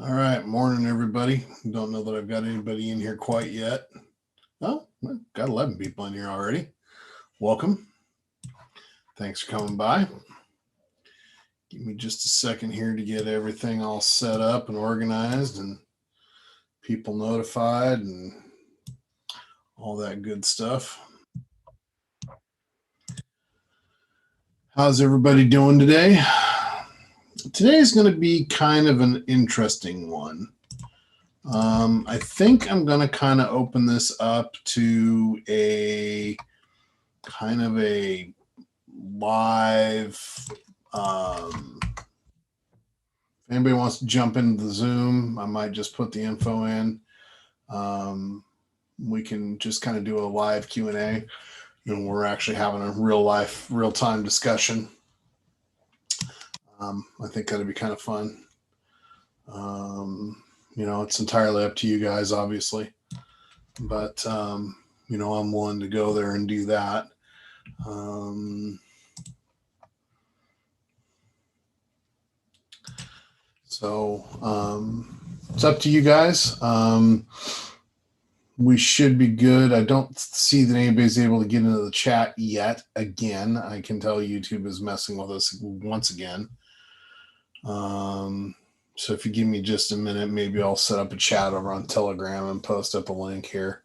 All right, morning, everybody. Don't know that I've got anybody in here quite yet. Oh, well, got 11 people in here already. Welcome. Thanks for coming by. Give me just a second here to get everything all set up and organized and people notified and all that good stuff. How's everybody doing today? Today is going to be kind of an interesting one. I think I'm going to kind of open this up to a kind of a live. If anybody wants to jump into the Zoom, I might just put the info in. We can just kind of do a live Q&A. We're actually having a real-time discussion. I think that'd be kind of fun. It's entirely up to you guys, obviously. But, I'm willing to go there and do that. So it's up to you guys. We should be good. I don't see that anybody's able to get into the chat yet. Again, I can tell YouTube is messing with us once again. So if you give me just a minute, maybe I'll set up a chat over on Telegram and post up a link here.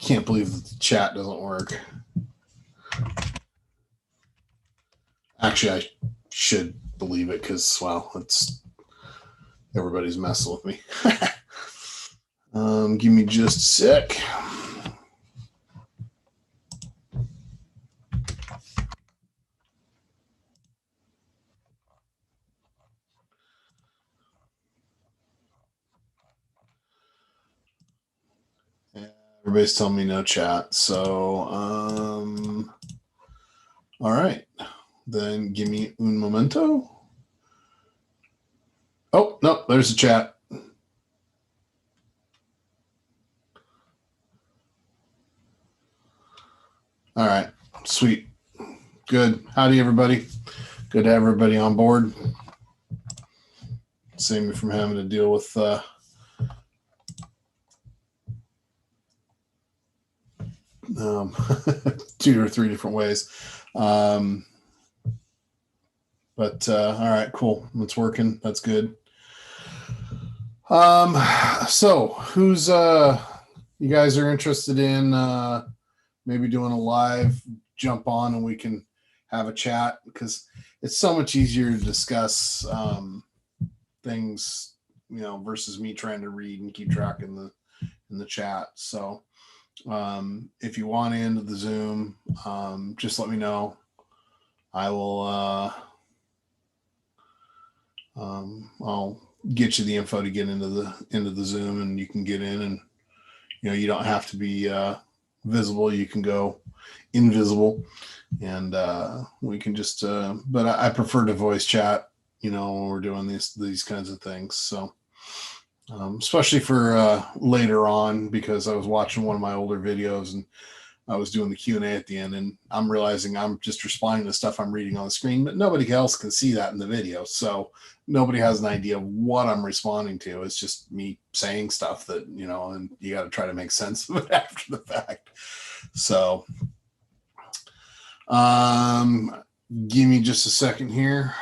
Can't believe that the chat doesn't work. Actually, I should believe it because, well, everybody's messing with me. Give me just a sec. Everybody's telling me no chat. So, all right. Then give me un momento. Oh, no, there's the chat. All right, sweet. Good. Howdy, everybody. Good to have everybody on board. Save me from having to deal with 2 or 3 different ways. But all right, cool. It's working. That's good. So who's you guys are interested in maybe doing a live jump on and we can have a chat, because it's so much easier to discuss things, versus me trying to read and keep track in the chat. So if you want into the Zoom, just let me know. I will I'll get you the info to get into the Zoom, and you can get in, and you don't have to be visible. You can go invisible, and we can just but I prefer to voice chat when we're doing these kinds of things. So especially for later on, because I was watching one of my older videos and I was doing the Q&A at the end, and I'm realizing I'm just responding to stuff I'm reading on the screen, but nobody else can see that in the video. So nobody has an idea of what I'm responding to. It's just me saying stuff that, and you got to try to make sense of it after the fact. So give me just a second here.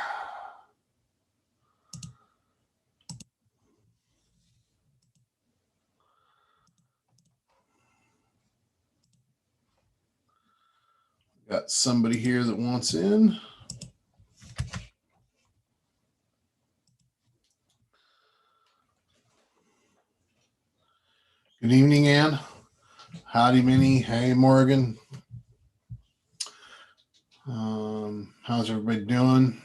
Got somebody here that wants in. Good evening, Ann. Howdy, Minnie. Hey, Morgan. How's everybody doing?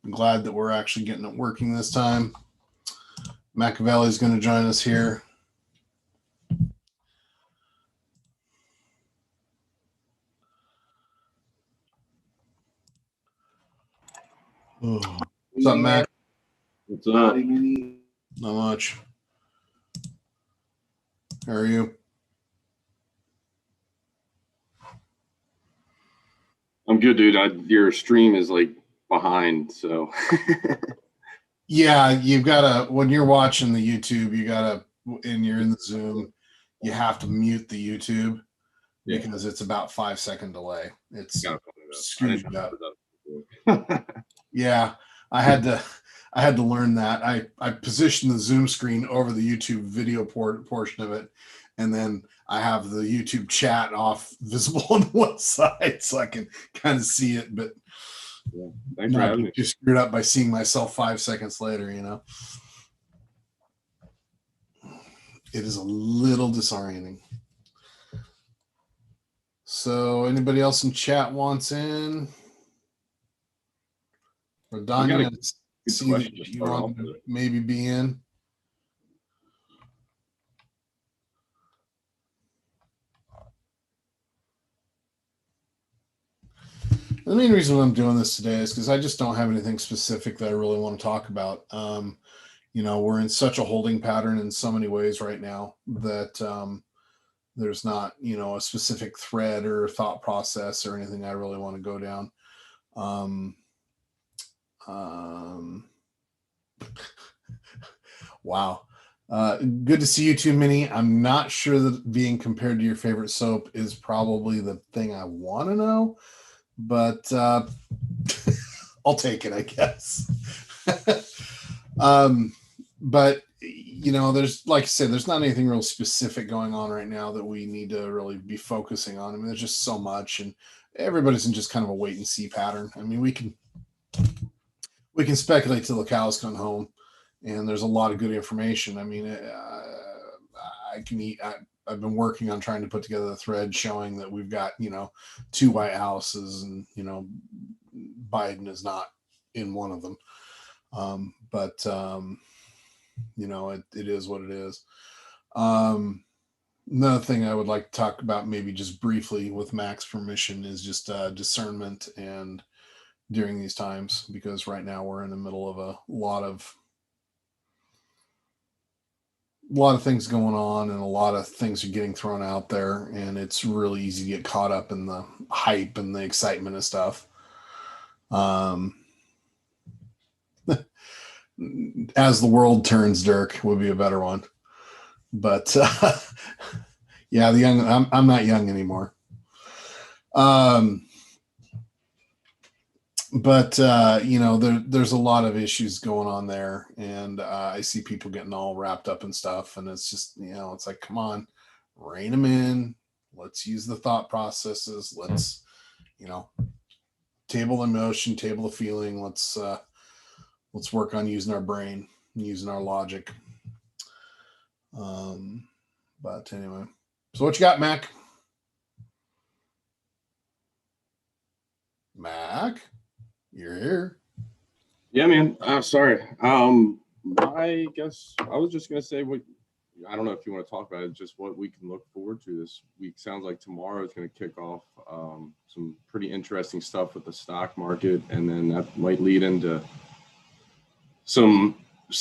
I'm glad that we're actually getting it working this time. Machiavelli's going to join us here. Oh. What's up, Mac? What's up? Not much. How are you? I'm good, dude. Your stream is like behind, so Yeah, you've got to, when you're watching the YouTube, you got to, and you're in the Zoom, you have to mute the YouTube Yeah, because it's about 5 second delay. It's gotta find it up. I screws didn't you up. know that. Yeah, I had to I had to learn that. I positioned the Zoom screen over the YouTube video portion of it, and then I have the YouTube chat off visible on one side so I can kind of see it, but Yeah, thanks for not having get me. too screwed up by seeing myself 5 seconds later. It is a little disorienting. So, anybody else in chat wants in? Or We got a Danya, good see question that to you start off want to with. maybe be in. The main reason I'm doing this today is because I just don't have anything specific that I really want to talk about. We're in such a holding pattern in so many ways right now that there's not, a specific thread or thought process or anything I really want to go down. Um, um, wow. Good to see you too, Minnie. I'm not sure that being compared to your favorite soap is probably the thing I want to know, but I'll take it, I guess. um, but there's, like I said, there's not anything real specific going on right now that we need to really be focusing on. I mean, there's just so much, and everybody's in just kind of a wait and see pattern. I mean, we can speculate till the cows come home, and there's a lot of good information. I mean, I can eat. I've been working on trying to put together a thread showing that we've got, two White Houses, and Biden is not in one of them. But it is what it is. Another thing I would like to talk about, maybe just briefly with Mac's permission, is just discernment and during these times, because right now we're in the middle of a lot of things going on, and a lot of things are getting thrown out there, and it's really easy to get caught up in the hype and the excitement of stuff. As the world turns, Dirk would be a better one, but yeah, the young. I'm not young anymore. But there's a lot of issues going on there, and I see people getting all wrapped up in stuff, and it's just, it's like, come on, rein them in. Let's use the thought processes. Let's, table the emotion, table the feeling. Let's work on using our brain, using our logic. But anyway, so what you got, Mac? Mac, you're here. Yeah, man. Sorry. I guess I was just gonna say what. I don't know if you want to talk about it. Just what we can look forward to this week. Sounds like tomorrow is going to kick off some pretty interesting stuff with the stock market, and then that might lead into some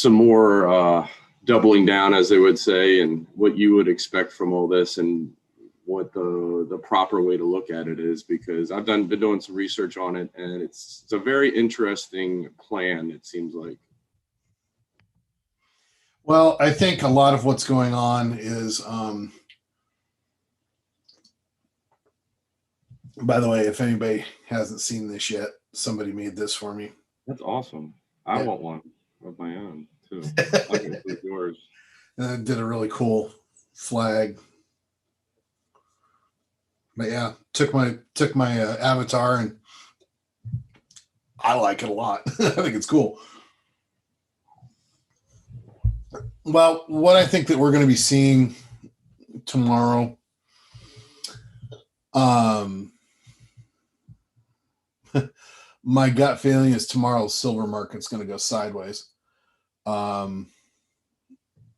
more doubling down, as they would say, and what you would expect from all this, and what the proper way to look at it is, because I've been doing some research on it, and it's a very interesting plan, it seems like. Well, I think a lot of what's going on is, by the way, if anybody hasn't seen this yet, somebody made this for me. That's awesome. I Yeah. want one of my own too. I can include yours. And it did a really cool flag. But yeah, took my avatar, and I like it a lot. I think it's cool. Well, what I think that we're going to be seeing tomorrow, my gut feeling is tomorrow's silver market's going to go sideways.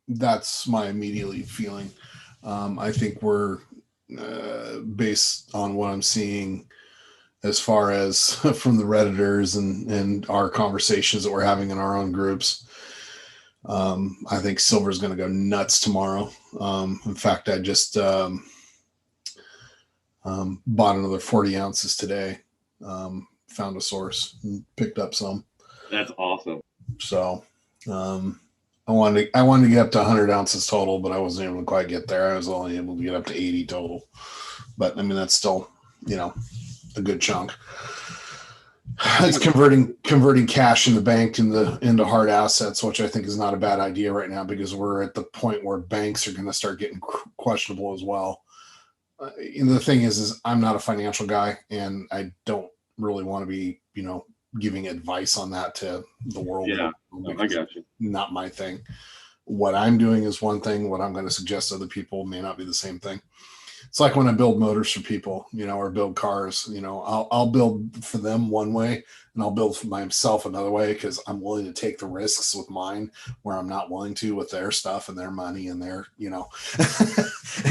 That's my immediately feeling. I think we're based on what I'm seeing as far as from the Redditors and our conversations that we're having in our own groups. I think silver is going to go nuts tomorrow. In fact, I just bought another 40 ounces today. Found a source and picked up some. That's awesome. So Um, I wanted to get up to 100 ounces total, but I wasn't able to quite get there. I was only able to get up to 80 total. But I mean, that's still, you know, a good chunk. I It's think converting cash in the bank into hard assets, which I think is not a bad idea right now because we're at the point where banks are going to start getting questionable as well. The thing is I'm not a financial guy, and I don't really want to be, giving advice on that to the world. yeah, no, I got you. Not my thing. What I'm doing is one thing. What I'm going to suggest to other people may not be the same thing. It's like when I build motors for people, or build cars, I'll build for them one way and I'll build for myself another way because I'm willing to take the risks with mine where I'm not willing to with their stuff and their money and their, Oh,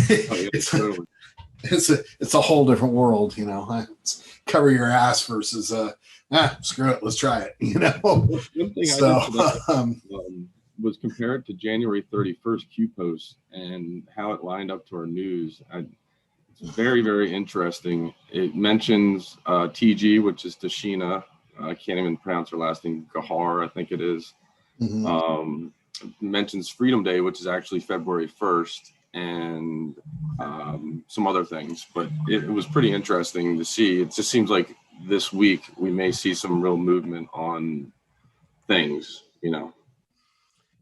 yeah, it's, totally. it's a whole different world, It's cover your ass versus, screw it, let's try it, One thing I So, did today was compare it to January 31st Q post and how it lined up to our news. It's very, very interesting. It mentions TG, which is Tashina. I can't even pronounce her last name. Gahar, I think it is. mhm. Mentions Freedom Day, which is actually February 1st, and some other things. But it was pretty interesting to see. It just seems like this week we may see some real movement on things.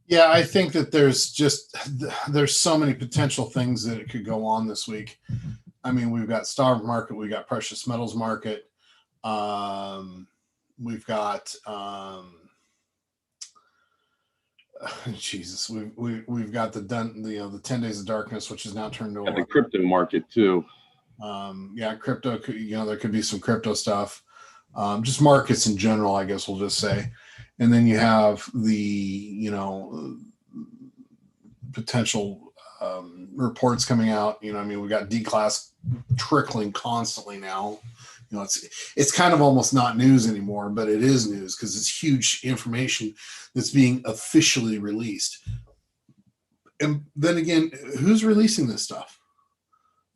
Yeah, I think that there's so many potential things that it could go on this week. I mean, we've got stock market, we've got precious metals market, we've got Jesus, we've got the 10 days of darkness, which is now turned to At the 11. crypto market too. Yeah, crypto. There could be some crypto stuff, just markets in general, I guess we'll just say, and then you have the potential reports coming out. I mean, we got D-class trickling constantly now. It's kind of almost not news anymore, but it is news because it's huge information that's being officially released. And then again, who's releasing this stuff?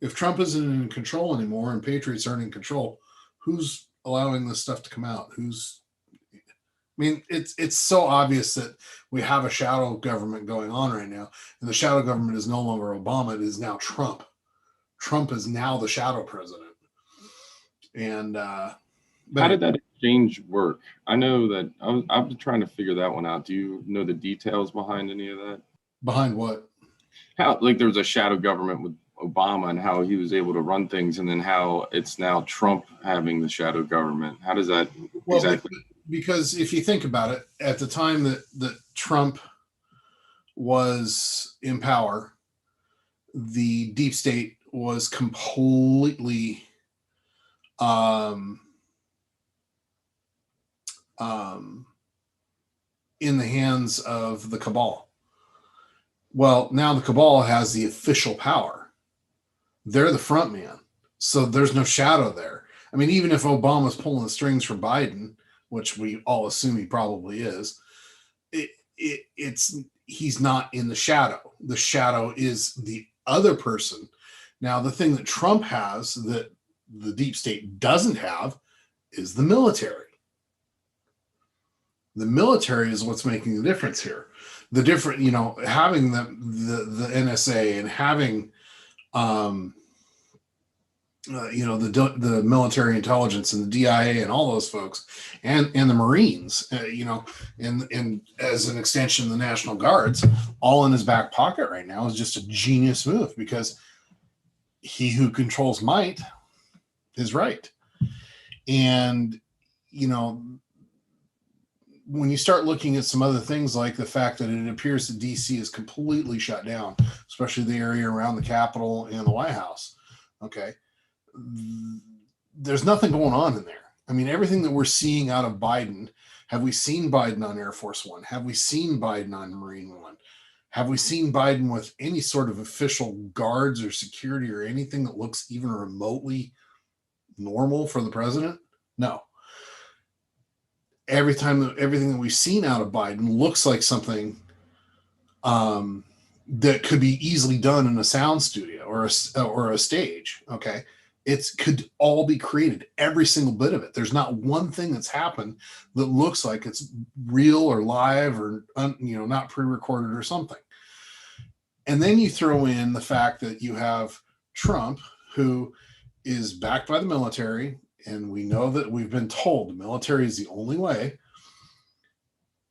If Trump isn't in control anymore and patriots aren't in control, who's allowing this stuff to come out? I mean, it's so obvious that we have a shadow government going on right now, and the shadow government is no longer Obama; it is now Trump. Trump is now the shadow president. And How did that exchange work? I know that I've been trying to figure that one out. Do you know the details behind any of that? behind what? How, like, there was a shadow government with Obama and how he was able to run things, and then how it's now Trump having the shadow government. How does that Well, exactly? because if you think about it, at the time that Trump was in power, the deep state was completely um, um, in the hands of the cabal. Well, now the cabal has the official power. They're the front man. So there's no shadow there. I mean, even if Obama's pulling the strings for Biden, which we all assume he probably is, it's he's not in the shadow. The shadow is the other person. Now, the thing that Trump has that the deep state doesn't have is the military. The military is what's making the difference here. The different, having the NSA and having the military intelligence and the DIA and all those folks and the Marines, and as an extension of the National Guards, all in his back pocket right now is just a genius move because he who controls might is right. And, when you start looking at some other things like the fact that it appears that DC is completely shut down, especially the area around the Capitol and the White House. Okay. There's nothing going on in there. I mean, everything that we're seeing out of Biden, have we seen Biden on Air Force One? Have we seen Biden on Marine One? Have we seen Biden with any sort of official guards or security or anything that looks even remotely normal for the president? No. Everything that we've seen out of Biden looks like something that could be easily done in a sound studio or a stage. Okay. It could all be created, every single bit of it. There's not one thing that's happened that looks like it's real or live or not pre-recorded or something. And then you throw in the fact that you have Trump, who is backed by the military, and we know that we've been told the military is the only way.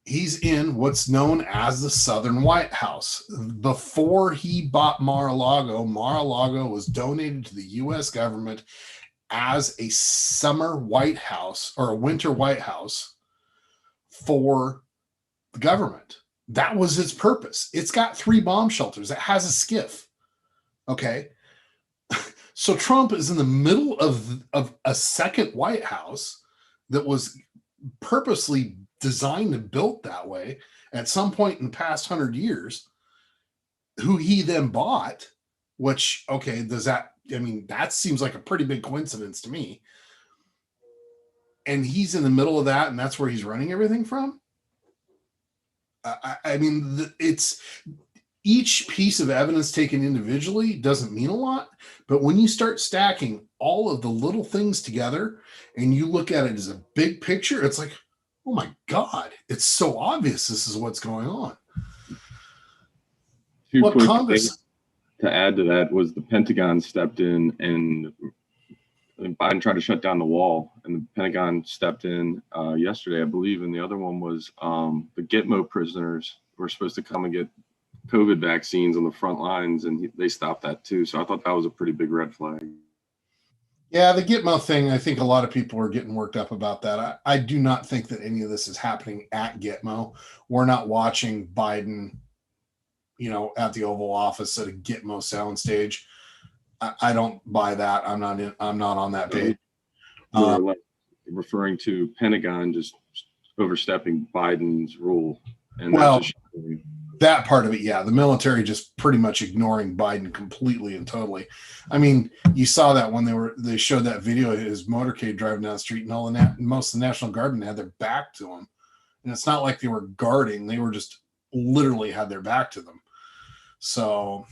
He's in what's known as the Southern White House. Before he bought Mar-a-Lago, Mar-a-Lago was donated to the U.S. government as a summer White House or a winter White House for the government. That was its purpose. It's got 3 bomb shelters. It has a skiff. Okay. So Trump is in the middle of a second White House that was purposely designed and built that way at some point in the past 100 years, who he then bought, which, okay, that seems like a pretty big coincidence to me. And he's in the middle of that, and that's where he's running everything from. It's each piece of evidence taken individually doesn't mean a lot, but when you start stacking all of the little things together and you look at it as a big picture, it's like, oh my God, it's so obvious this is what's going on. Well, Congress, to add to that, was the Pentagon stepped in, and Biden tried to shut down the wall, and the Pentagon stepped in yesterday, I believe, and the other one was the Gitmo prisoners were supposed to come and get COVID vaccines on the front lines, and they stopped that too. So I thought that was a pretty big red flag. Yeah, the Gitmo thing, I think a lot of people are getting worked up about that. I do not think that any of this is happening at Gitmo. We're not watching Biden, at the Oval Office at a Gitmo soundstage. I don't buy that. I'm not on that page. Referring to Pentagon just overstepping Biden's rule. And that part of it, yeah, the military just pretty much ignoring Biden completely and totally. I mean, you saw that when they showed that video of his motorcade driving down the street, and most of the National Guardmen had their back to him, and it's not like they were guarding; they were just literally had their back to them. So,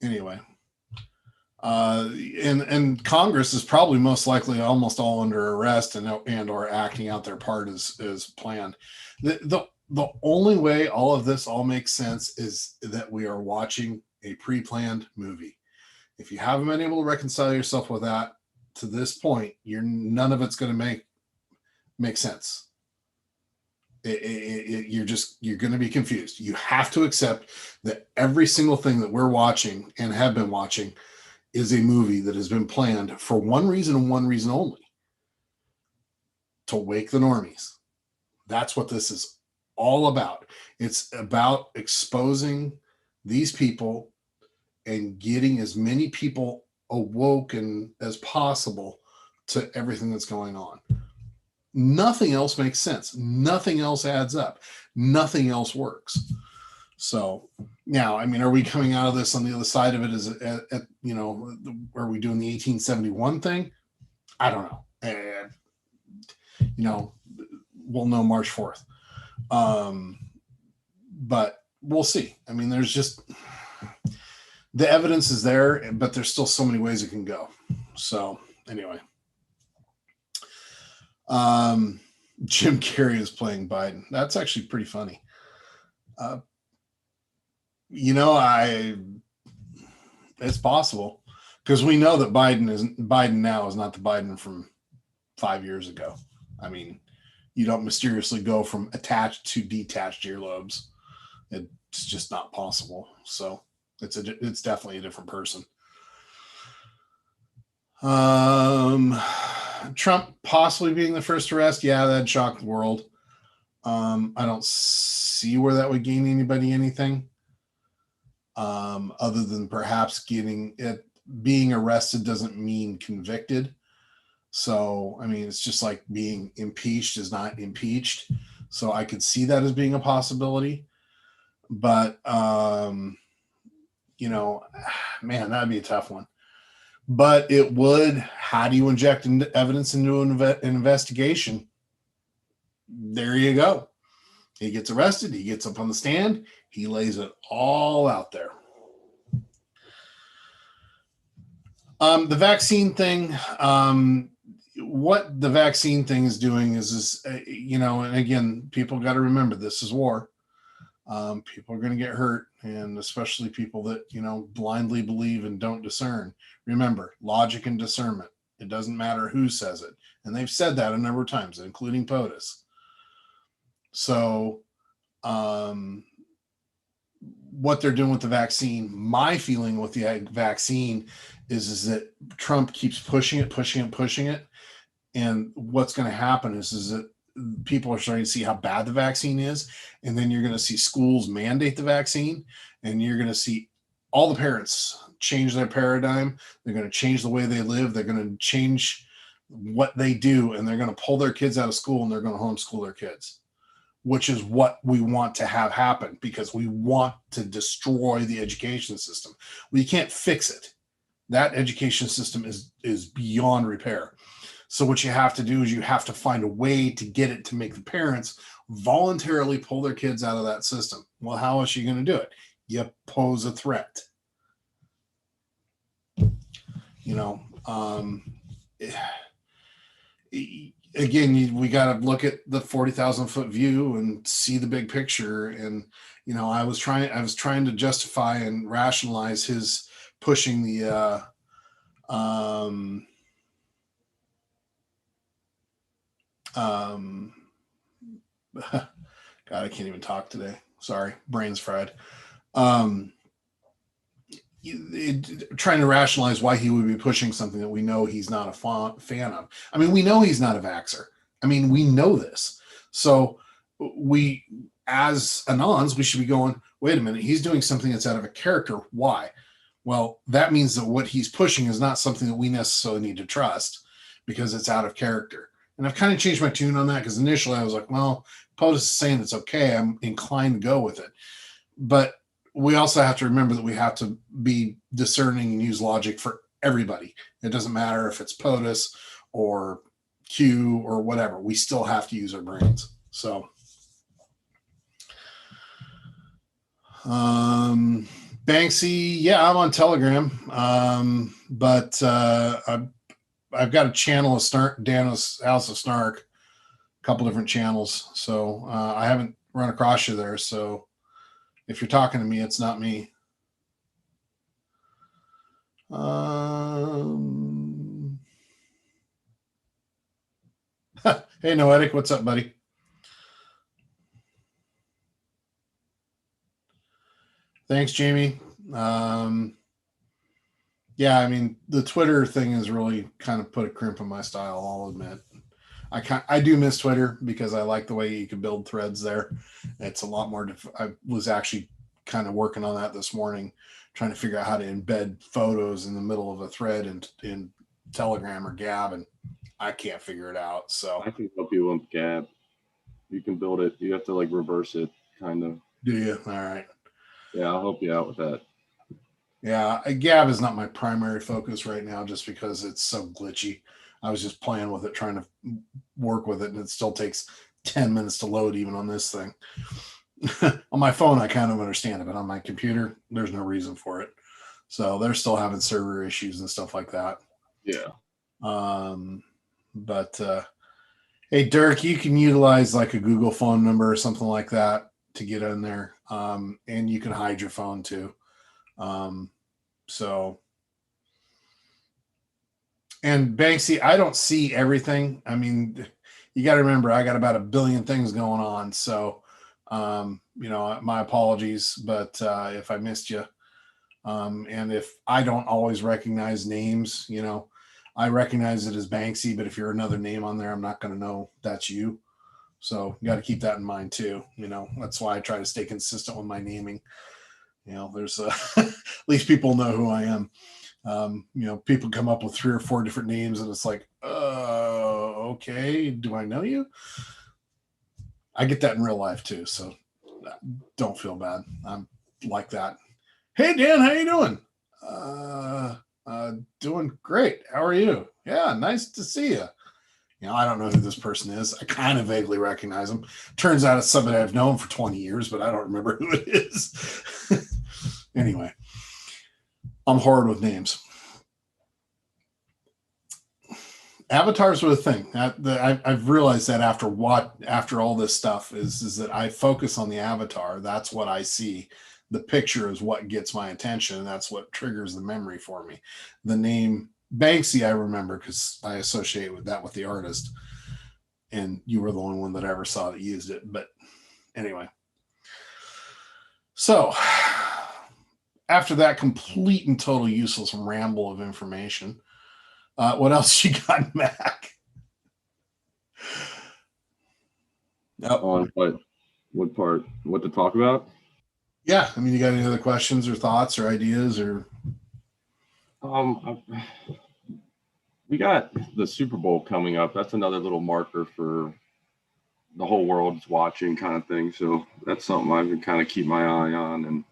anyway, and Congress is probably most likely almost all under arrest and or acting out their part as planned. The only way all of this all makes sense is that we are watching a pre-planned movie. If you haven't been able to reconcile yourself with that to this point, none of it's going to make sense. You're going to be confused. You have to accept that every single thing that we're watching and have been watching is a movie that has been planned for one reason and one reason only: to wake the normies. That's what this is all about. It's about exposing these people and getting as many people awoken as possible to everything that's going on. Nothing else makes sense. Nothing else adds up. Nothing else works. So now, are we coming out of this on the other side of it? Are we doing the 1871 thing? I don't know. We'll know March 4th. But we'll see. There's just, the evidence is there, but there's still so many ways it can go. So anyway, Jim Carrey is playing Biden. That's actually pretty funny. It's possible, because we know that Biden now is not the Biden from 5 years ago. You don't mysteriously go from attached to detached earlobes. It's just not possible. So it's definitely a different person. Trump possibly being the first arrest. Yeah, that'd shock the world. I don't see where that would gain anybody anything. Other than perhaps being arrested doesn't mean convicted. So, it's just like being impeached is not impeached. So I could see that as being a possibility. But, man, that'd be a tough one. But it would, how do you inject evidence into an investigation? There you go. He gets arrested. He gets up on the stand. He lays it all out there. The vaccine thing, what the vaccine thing is doing is and again, people got to remember this is war. People are going to get hurt, and especially people that, blindly believe and don't discern. Remember, logic and discernment. It doesn't matter who says it. And they've said that a number of times, including POTUS. So, what they're doing with the vaccine, my feeling with the vaccine is that Trump keeps pushing it. And what's going to happen is that people are starting to see how bad the vaccine is. And then you're going to see schools mandate the vaccine, and you're going to see all the parents change their paradigm. They're going to change the way they live. They're going to change what they do, and they're going to pull their kids out of school, and they're going to homeschool their kids, which is what we want to have happen, because we want to destroy the education system. We can't fix it. That education system is beyond repair. So what you have to do is you have to find a way to get it to make the parents voluntarily pull their kids out of that system. Well, how is she going to do it? You pose a threat. Again, we got to look at the 40,000 foot view and see the big picture. And, I was trying to justify and rationalize his pushing the, God, I can't even talk today. Sorry, brain's fried. Trying to rationalize why he would be pushing something that we know he's not a fan of. I mean, we know he's not a vaxxer. I mean, we know this. So we, as Anons, we should be going, wait a minute, he's doing something that's out of a character. Why? Well, that means that what he's pushing is not something that we necessarily need to trust, because it's out of character. And I've kind of changed my tune on that, because initially I was like, well, POTUS is saying it's okay. I'm inclined to go with it. But we also have to remember that we have to be discerning and use logic for everybody. It doesn't matter if it's POTUS or Q or whatever. We still have to use our brains. So, Banksy, yeah, I'm on Telegram. But I've got a channel of Danno's House of Snark, a couple different channels. So I haven't run across you there. So if you're talking to me, it's not me. Hey, Noetic, what's up, buddy? Thanks, Jamie. Yeah, I mean, the Twitter thing has really kind of put a crimp in my style, I'll admit. I do miss Twitter, because I like the way you can build threads there. It's a lot more. I was actually kind of working on that this morning, trying to figure out how to embed photos in the middle of a thread in Telegram or Gab, and I can't figure it out. So I can help you with Gab. You can build it. You have to reverse it, kind of. Do you? All right. Yeah, I'll help you out with that. Yeah, Gab is not my primary focus right now, just because it's so glitchy. I was just playing with it, trying to work with it, and it still takes 10 minutes to load even on this thing. On my phone, I kind of understand it, but on my computer, there's no reason for it. So they're still having server issues and stuff like that. Yeah. But hey, Dirk, you can utilize a Google phone number or something like that to get in there. And you can hide your phone too. And Banksy, I don't see everything. I mean, you got to remember, I got about a billion things going on. So, my apologies, but if I missed you, and if I don't always recognize names, I recognize it as Banksy, but if you're another name on there, I'm not going to know that's you. So you got to keep that in mind too. That's why I try to stay consistent with my naming. There's at least people know who I am. People come up with 3 or 4 different names, and it's like, okay, do I know you? I get that in real life too, so don't feel bad. I'm like that. Hey, Dan, how you doing? Doing great. How are you? Yeah, nice to see you. I don't know who this person is. I kind of vaguely recognize him. Turns out it's somebody I've known for 20 years, but I don't remember who it is. Anyway, I'm horrid with names. avatars were the thing. I've realized that after all this stuff is that I focus on the avatar. That's what I see. The picture is what gets my attention, and that's what triggers the memory for me. The name Banksy I remember because I associate with that with the artist, and you were the only one that I ever saw that used it. But anyway, so after that complete and total useless ramble of information, what else you got, Mac? On what part? What to talk about? Yeah, I mean, you got any other questions or thoughts or ideas or? We got the Super Bowl coming up. That's another little marker for the whole world's watching kind of thing. So that's something I've been kind of keep my eye on. And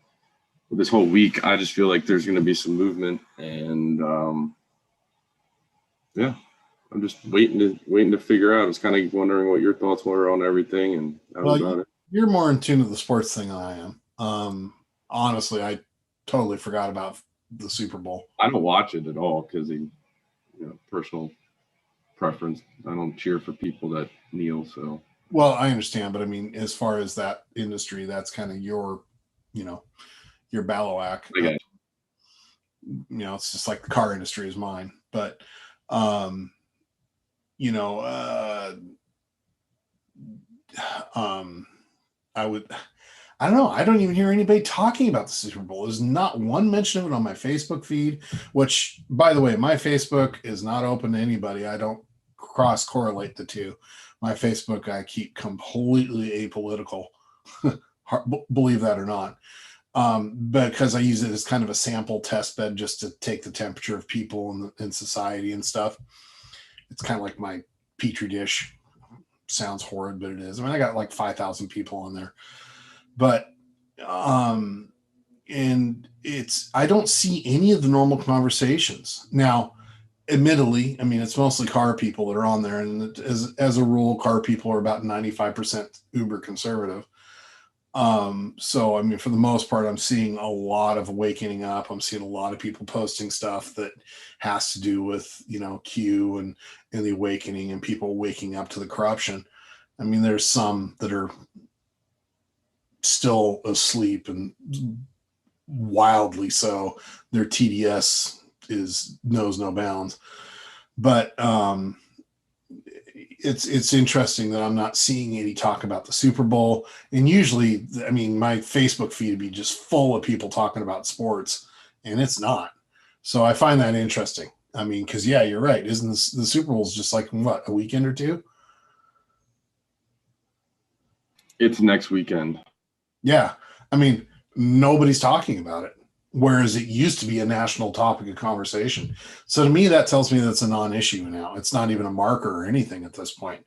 this whole week, I just feel like there's going to be some movement, and yeah, I'm just waiting to figure out. I was kind of wondering what your thoughts were on everything, and that was about it. You're more in tune to the sports thing than I am. Honestly, I totally forgot about the Super Bowl. I don't watch it at all because personal preference. I don't cheer for people that kneel. So well, I understand, but I mean, as far as that industry, that's kind of your Ballawack. It's just like the car industry is mine, but I don't know. I don't even hear anybody talking about the Super Bowl. There's not one mention of it on my Facebook feed, which, by the way, my Facebook is not open to anybody. I don't cross correlate the two. My Facebook, I keep completely apolitical, believe that or not, because I use it as kind of a sample test bed just to take the temperature of people in society and stuff. It's kind of like my petri dish. Sounds horrid, but it is. I mean, I got like 5,000 people on there. But and I don't see any of the normal conversations now. Admittedly, I mean, it's mostly car people that are on there, and as a rule, car people are about 95% uber conservative. So I mean, for the most part, I'm seeing a lot of waking up. I'm seeing a lot of people posting stuff that has to do with Q and the awakening and people waking up to the corruption. I mean, there's some that are still asleep, and wildly so. Their TDS knows no bounds. But it's interesting that I'm not seeing any talk about the Super Bowl. And usually, I mean, my Facebook feed would be just full of people talking about sports, and it's not. So I find that interesting. I mean, because yeah, you're right. Isn't the Super Bowl is just like what, a weekend or two? It's next weekend. Yeah. I mean, nobody's talking about it, whereas it used to be a national topic of conversation. So to me, that tells me that's a non-issue now. It's not even a marker or anything at this point,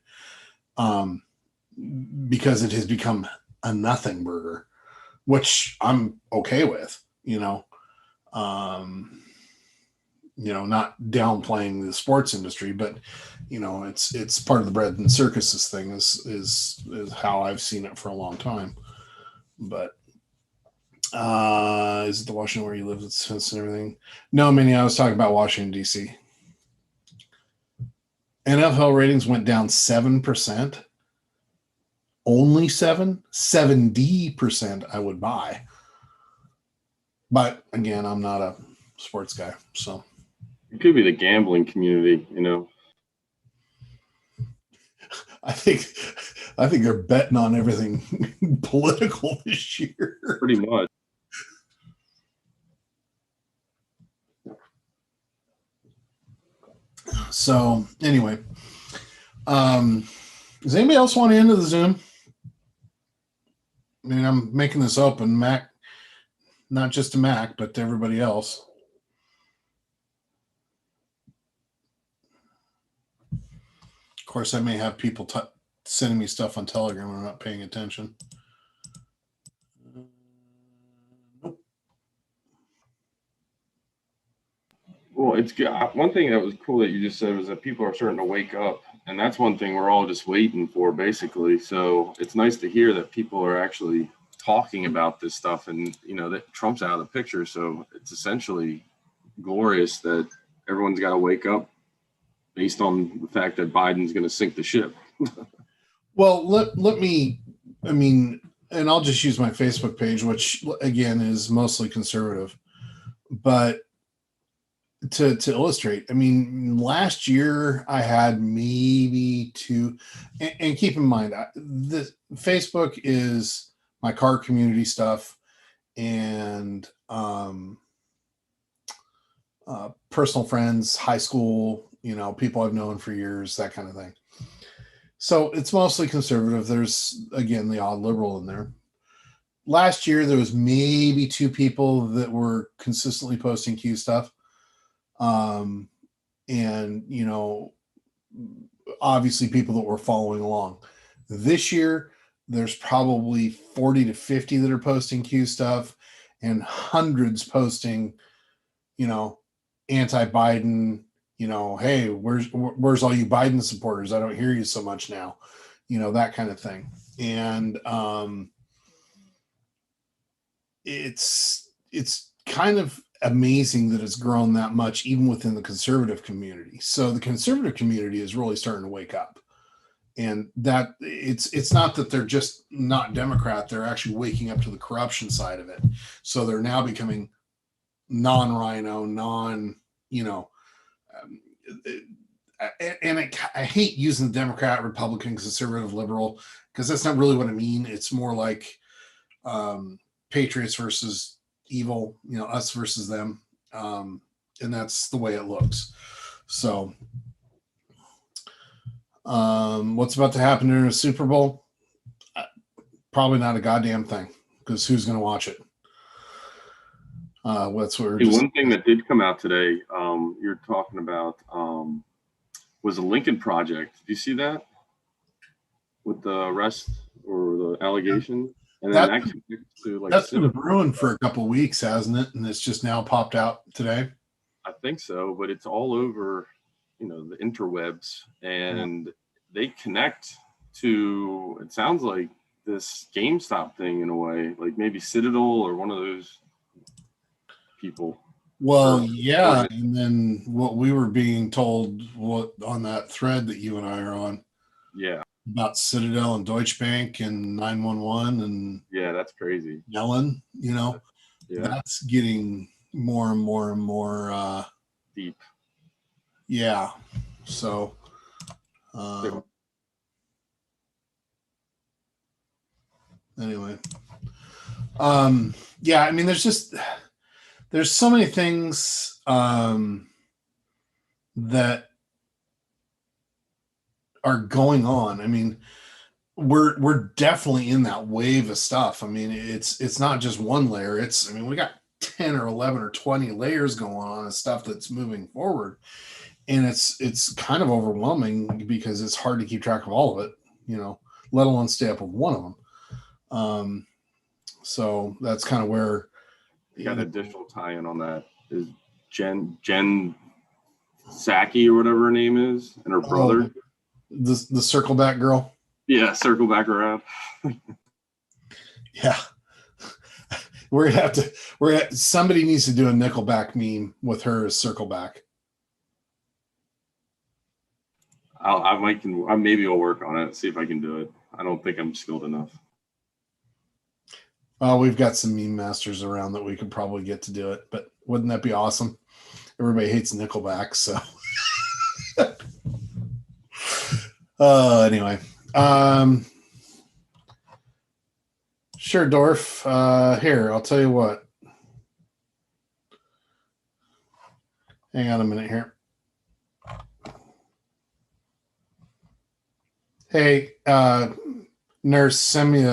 because it has become a nothing burger, which I'm okay with. Not downplaying the sports industry, but it's part of the bread and circuses thing. Is how I've seen it for a long time. But is it the Washington where you live and everything? No, Minnie, I was talking about Washington, D.C. NFL ratings went down 7%. Only 70% I would buy. But again, I'm not a sports guy, so. It could be the gambling community, I think they're betting on everything political this year. Pretty much. So anyway, does anybody else want to enter the Zoom? I mean, I'm making this open, Mac, not just to Mac, but to everybody else. Of course, I may have people sending me stuff on Telegram when I'm not paying attention. Nope. Well, it's good. One thing that was cool that you just said was that people are starting to wake up, and that's one thing we're all just waiting for, basically. So it's nice to hear that people are actually talking about this stuff, and that Trump's out of the picture. So it's essentially glorious that everyone's got to wake up based on the fact that Biden's going to sink the ship. Well, let me, I mean, and I'll just use my Facebook page, which again is mostly conservative, but to illustrate, I mean, last year I had maybe two, and keep in mind, the Facebook is my car community stuff and personal friends, high school, people I've known for years, that kind of thing. So it's mostly conservative. There's again the odd liberal in there. Last year there was maybe two people that were consistently posting Q stuff. And obviously people that were following along. This year there's probably 40 to 50 that are posting Q stuff and hundreds posting, anti-Biden, hey, where's all you Biden supporters? I don't hear you so much now, that kind of thing. And it's kind of amazing that it's grown that much even within the conservative community. So the conservative community is really starting to wake up. And that it's not that they're just not Democrat, they're actually waking up to the corruption side of it. So they're now becoming non-rhino, and I hate using the Democrat, Republican, conservative, liberal, because that's not really what I mean. It's more like patriots versus evil, us versus them. And that's the way it looks. So what's about to happen during the Super Bowl? Probably not a goddamn thing, because who's going to watch it? One thing that did come out today, you're talking about, was the Lincoln Project. Did you see that? With the arrest or the allegation? And then that's been brewing for a couple of weeks, hasn't it? And it's just now popped out today. I think so, but it's all over, the interwebs, and they connect to, it sounds like, this GameStop thing in a way, like maybe Citadel or one of those people. Well, yeah, and then what we were being told on that thread that you and I are on. Yeah. About Citadel and Deutsche Bank and 911 and that's crazy. Yellen, that's getting more and more and more deep. Yeah. So anyway. Yeah, I mean there's so many things that are going on. I mean, we're definitely in that wave of stuff. I mean, it's not just one layer. We got 10 or 11 or 20 layers going on of stuff that's moving forward. And it's kind of overwhelming because it's hard to keep track of all of it, let alone stay up with one of them. So that's kind of where got an additional tie-in on that is Jen Psaki or whatever her name is, and her brother. The circle back girl. Yeah, circle back around. Yeah. Somebody needs to do a Nickelback meme with her as circle back. Maybe I'll work on it, see if I can do it. I don't think I'm skilled enough. We've got some meme masters around that we could probably get to do it, but wouldn't that be awesome? Everybody hates Nickelback, so. Anyway. Sure, Dorf. Here, I'll tell you what. Hang on a minute here. Hey, nurse, send me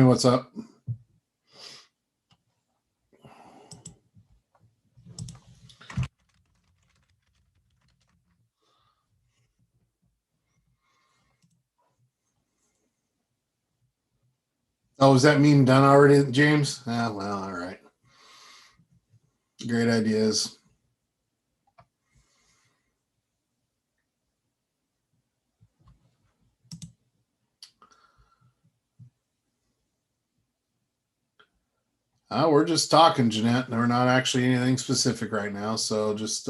what's up. Oh, is that meme done already, James? Well, all right. Great ideas. We're just talking, Jeanette. We're not actually anything specific right now. So just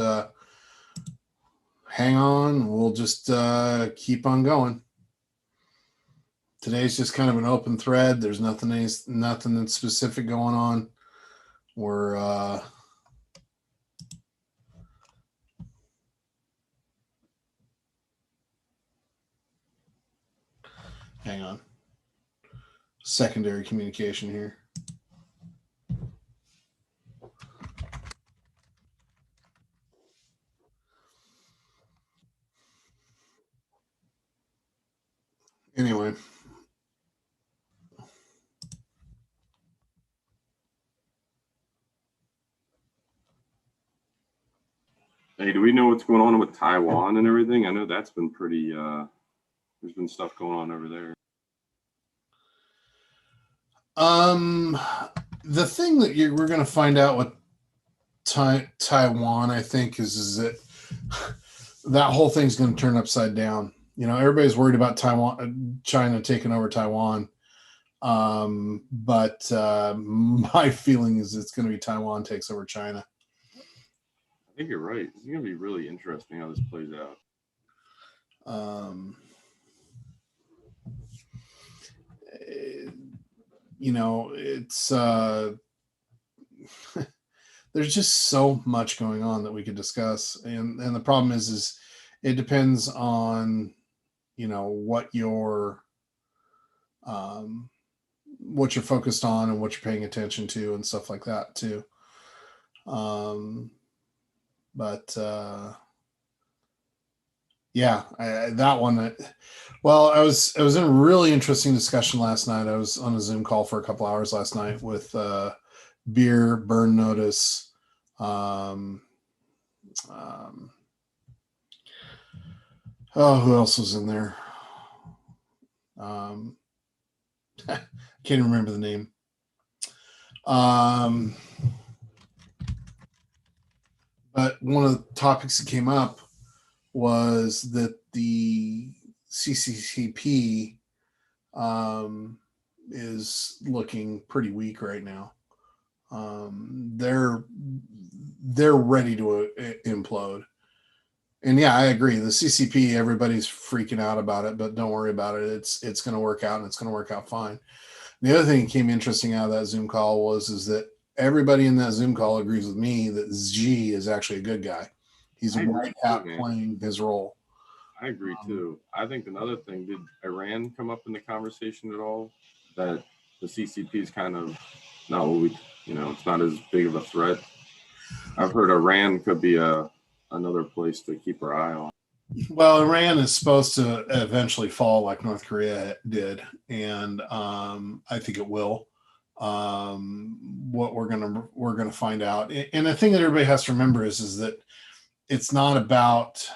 hang on. We'll just keep on going. Today's just kind of an open thread. There's nothing that's specific going on. We're hang on. Secondary communication here. Anyway. Hey, do we know what's going on with Taiwan and everything? I know that's been pretty, there's been stuff going on over there. The thing that we're going to find out with Taiwan, I think, is that that whole thing's going to turn upside down. You know, everybody's worried about China taking over Taiwan. But my feeling is it's going to be Taiwan takes over China. I think you're right. It's going to be really interesting how this plays out. You know, it's there's just so much going on that we could discuss, and the problem is it depends on, you know, what you're focused on and what you're paying attention to and stuff like that too. But yeah, that one. Well, I was in a really interesting discussion last night. I was on a Zoom call for a couple hours last night with Beer, Burn Notice, oh, who else was in there? Can't even remember the name. But one of the topics that came up was that the CCCP is looking pretty weak right now. They're ready to implode. And yeah, I agree. The CCP, everybody's freaking out about it, but don't worry about it. It's going to work out, and it's going to work out fine. The other thing that came interesting out of that Zoom call is that everybody in that Zoom call agrees with me that Xi is actually a good guy. He's a white hat playing his role. I agree too. I think another thing, did Iran come up in the conversation at all? That the CCP is kind of not what we, it's not as big of a threat. I've heard Iran could be another place to keep our eye on. Well, Iran is supposed to eventually fall like North Korea did, and I think it will. What we're gonna find out, and the thing that everybody has to remember is that it's not about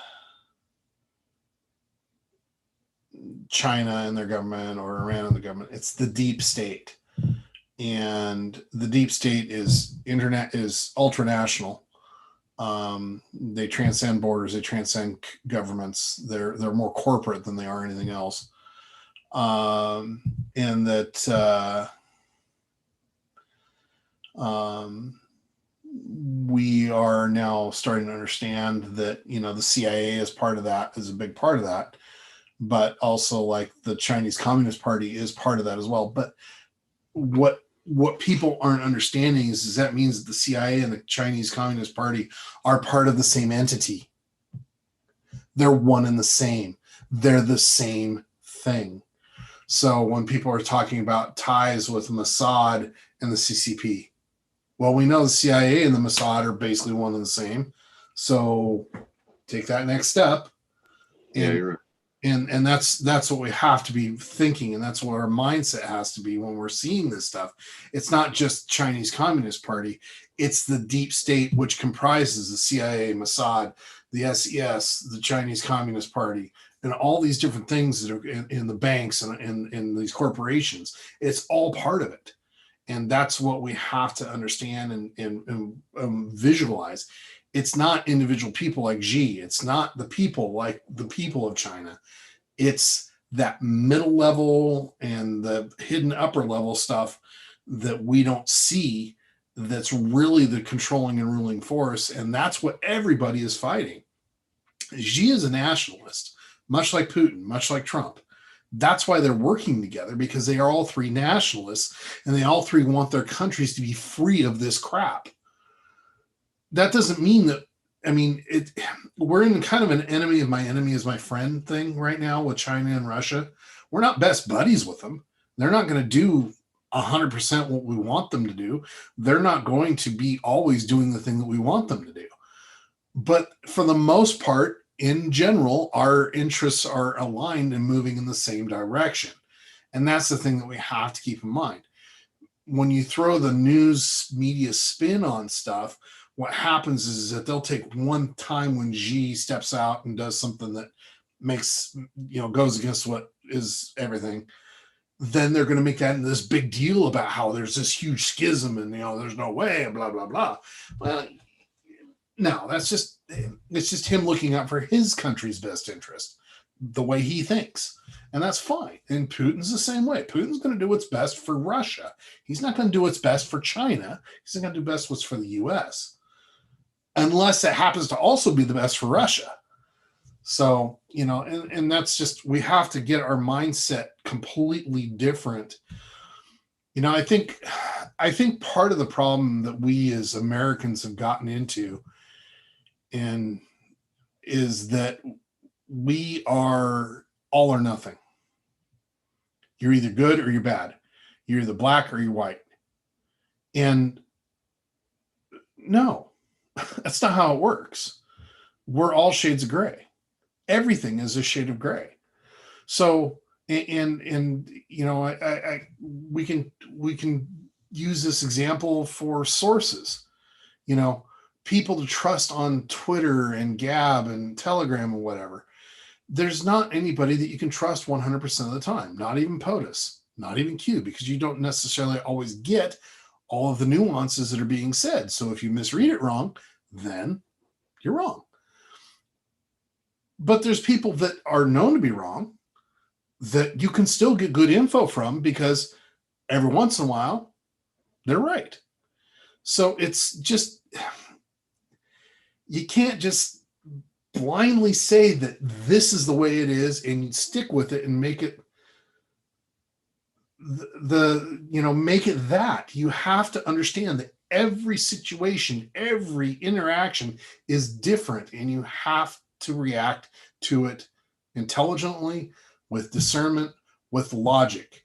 China and their government or Iran and the government. It's the deep state, and the deep state is ultranational. They transcend borders. They transcend governments. They're more corporate than they are anything else. And that we are now starting to understand that, the CIA is part of that, is a big part of that, but also like the Chinese Communist Party is part of that as well. But what people aren't understanding is that means that the CIA and the Chinese Communist Party are part of the same entity. They're one and the same. They're the same thing. So when people are talking about ties with Mossad and the CCP, well, we know the CIA and the Mossad are basically one and the same. So take that next step. Yeah, you're right. And that's what we have to be thinking, and that's what our mindset has to be when we're seeing this stuff. It's not just Chinese Communist Party; it's the deep state, which comprises the CIA, Mossad, the SES, the Chinese Communist Party, and all these different things that are in the banks and in these corporations. It's all part of it, and that's what we have to understand and visualize. It's not individual people like Xi. It's not the people like the people of China. It's that middle level and the hidden upper level stuff that we don't see, that's really the controlling and ruling force. And that's what everybody is fighting. Xi is a nationalist, much like Putin, much like Trump. That's why they're working together, because they are all three nationalists and they all three want their countries to be free of this crap. That doesn't mean that, I mean, we're in kind of an enemy of my enemy is my friend thing right now with China and Russia. We're not best buddies with them. They're not going to do 100% what we want them to do. They're not going to be always doing the thing that we want them to do. But for the most part, in general, our interests are aligned and moving in the same direction. And that's the thing that we have to keep in mind. When you throw the news media spin on stuff, what happens is that they'll take one time when Xi steps out and does something that makes, goes against what is everything. Then they're going to make that into this big deal about how there's this huge schism and, there's no way, and blah, blah, blah. Well, no, it's just him looking out for his country's best interest, the way he thinks. And that's fine. And Putin's the same way. Putin's going to do what's best for Russia. He's not going to do what's best for China. He's not going to do best what's for the US, unless it happens to also be the best for Russia. So, and that's just, we have to get our mindset completely different. I think part of the problem that we as Americans have gotten into and is that we are all or nothing. You're either good or you're bad. You're either black or you're white. And no, that's not how it works. We're all shades of gray. Everything is a shade of gray. So, and we can use this example for sources. People to trust on Twitter and Gab and Telegram and whatever. There's not anybody that you can trust 100% of the time. Not even POTUS, not even Q, because you don't necessarily always get all of the nuances that are being said. So if you misread it wrong, then you're wrong. But there's people that are known to be wrong that you can still get good info from, because every once in a while they're right. So it's just, you can't just blindly say that this is the way it is and stick with it and make it make it that. You have to understand that every situation, every interaction is different, and you have to react to it intelligently, with discernment, with logic.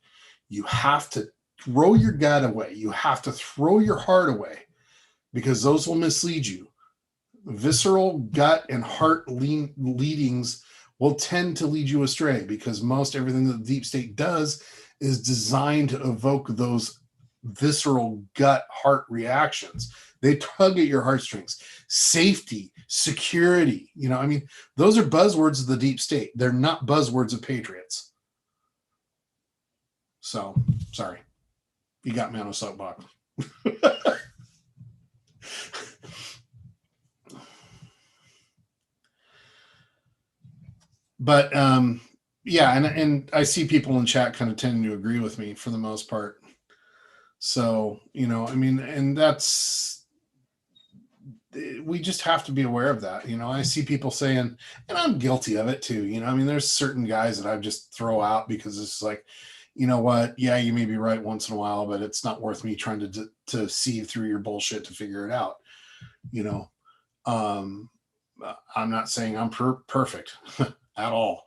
You have to throw your gut away. You have to throw your heart away, because those will mislead you. Visceral gut and heart leadings will tend to lead you astray, because most everything that the deep state does is designed to evoke those visceral gut heart reactions. They tug at your heartstrings. Safety, security, those are buzzwords of the deep state. They're not buzzwords of patriots. So, sorry. You got me on a soapbox. But yeah, and I see people in chat kind of tending to agree with me for the most part. So, and that's, we just have to be aware of that. I see people saying, and I'm guilty of it too. There's certain guys that I just throw out because it's like, you know what? Yeah, you may be right once in a while, but it's not worth me trying to sieve through your bullshit to figure it out. I'm not saying I'm perfect at all,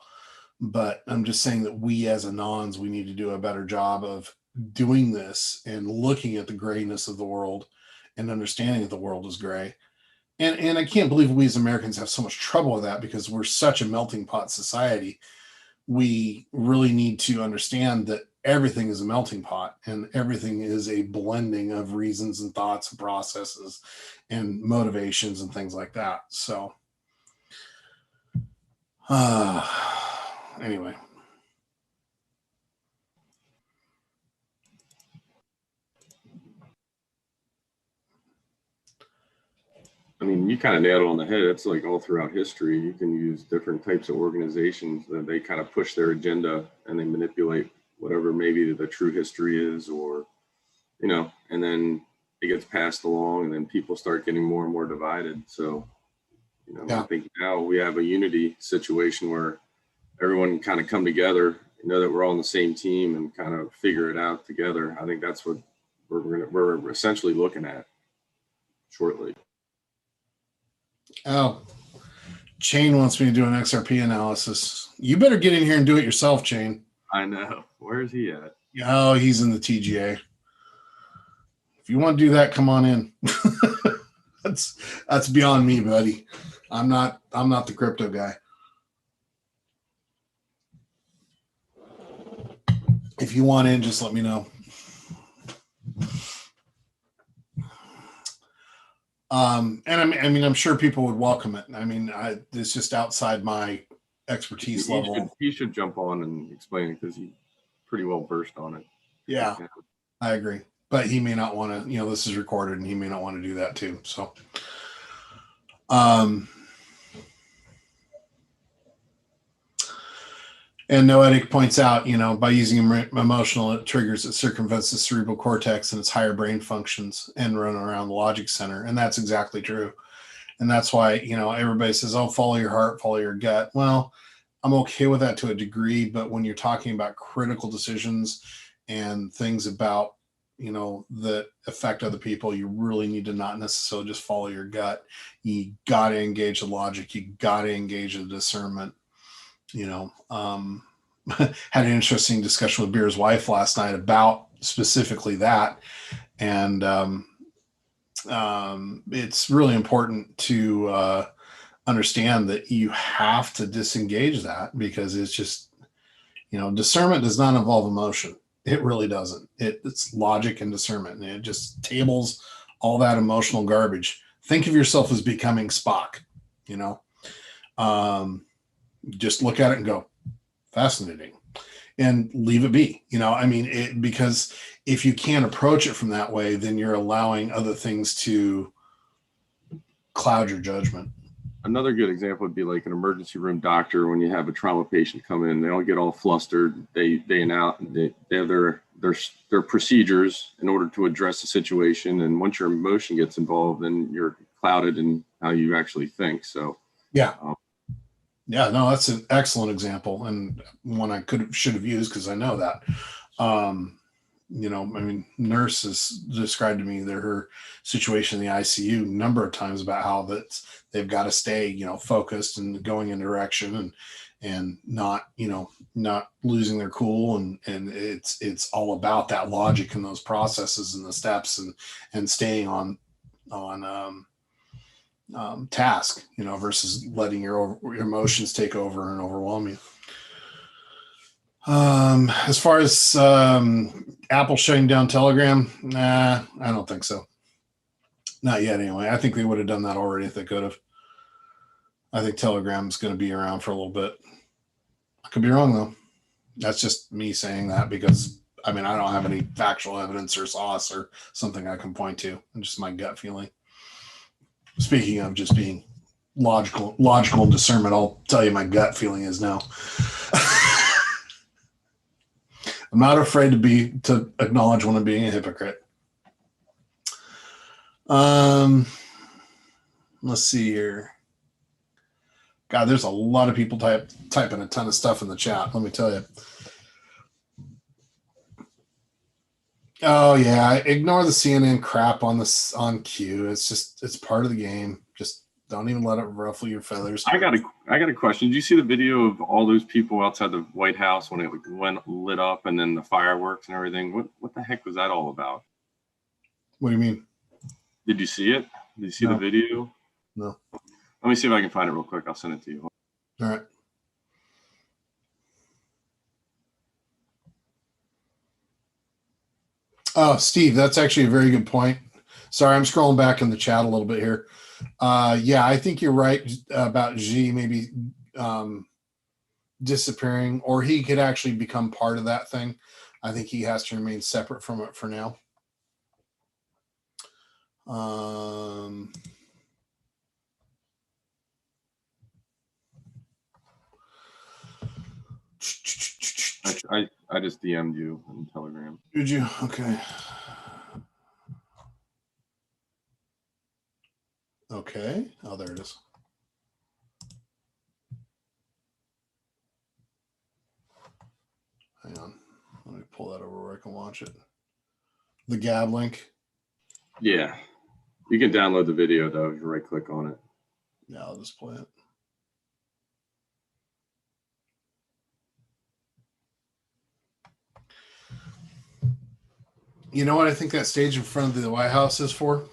but I'm just saying that we as anons, we need to do a better job of doing this and looking at the grayness of the world and understanding that the world is gray. And I can't believe we as Americans have so much trouble with that, because we're such a melting pot society. We really need to understand that everything is a melting pot, and everything is a blending of reasons and thoughts and processes and motivations and things like that. So, anyway. I mean, you kind of nailed it on the head. It's like all throughout history, you can use different types of organizations that they kind of push their agenda and they manipulate whatever maybe the true history is, or, and then it gets passed along, and then people start getting more and more divided. So You know, Yeah. I think now we have a unity situation where everyone kind of come together, know that we're all on the same team and kind of figure it out together. I think that's what we're essentially looking at shortly. Oh, Chain wants me to do an XRP analysis. You better get in here and do it yourself, Chain. I know. Where is he at? Oh, he's in the TGA. If you want to do that, come on in. that's beyond me, buddy. I'm not the crypto guy. If you want in, just let me know. And I mean, I'm sure people would welcome it. I mean, it's just outside my expertise level. He should jump on and explain it because he's pretty well versed on it. Yeah, I agree. But he may not want to, this is recorded and he may not want to do that too. So, and Noetic points out, by using emotional, it circumvents the cerebral cortex and its higher brain functions and run around the logic center. And that's exactly true. And that's why, everybody says, oh, follow your heart, follow your gut. Well, I'm okay with that to a degree. But when you're talking about critical decisions and things about, that affect other people, you really need to not necessarily just follow your gut. You got to engage the logic. You got to engage the discernment. Had an interesting discussion with Beer's wife last night about specifically that. And it's really important to understand that you have to disengage that because it's just, discernment does not involve emotion. It really doesn't. It's logic and discernment, and it just tables all that emotional garbage. Think of yourself as becoming Spock, just look at it and go, fascinating, and leave it be. Because if you can't approach it from that way, then you're allowing other things to cloud your judgment. Another good example would be like an emergency room doctor. When you have a trauma patient come in, they don't get all flustered. They have their procedures in order to address the situation. And once your emotion gets involved, then you're clouded in how you actually think. So yeah. Yeah, no, that's an excellent example and one I should have used because I know that. Nurse has described to me her situation in the ICU a number of times about how that they've got to stay, focused and going in direction and not losing their cool. And it's all about that logic and those processes and the steps and staying on task, versus letting your emotions take over and overwhelm you. As far as Apple shutting down Telegram, I don't think so. Not yet, anyway. I think they would have done that already if they could have. I think Telegram's going to be around for a little bit. I could be wrong, though. That's just me saying that because, I don't have any factual evidence or sauce or something I can point to. It's just my gut feeling. Speaking of just being logical discernment, I'll tell you my gut feeling is no. I'm not afraid to acknowledge when I'm being a hypocrite. Let's see here. God, there's a lot of people typing a ton of stuff in the chat. Let me tell you. Oh yeah, ignore the CNN crap on Q. It's part of the game. Just don't even let it ruffle your feathers. I got a question. Did you see the video of all those people outside the White House when it went lit up and then the fireworks and everything? What the heck was that all about? What do you mean? Did you see it? Did you see the video? No. Let me see if I can find it real quick. I'll send it to you. All right. Oh, Steve, that's actually a very good point. Sorry, I'm scrolling back in the chat a little bit here. Yeah, I think you're right about Xi maybe disappearing, or he could actually become part of that thing. I think he has to remain separate from it for now. I just DM'd you on Telegram. Did you? Okay. Okay. Oh, there it is. Hang on. Let me pull that over where I can watch it. The Gab link. Yeah. You can download the video, though, if you right-click on it. Yeah, I'll just play it. You know what I think that stage in front of the White House is for?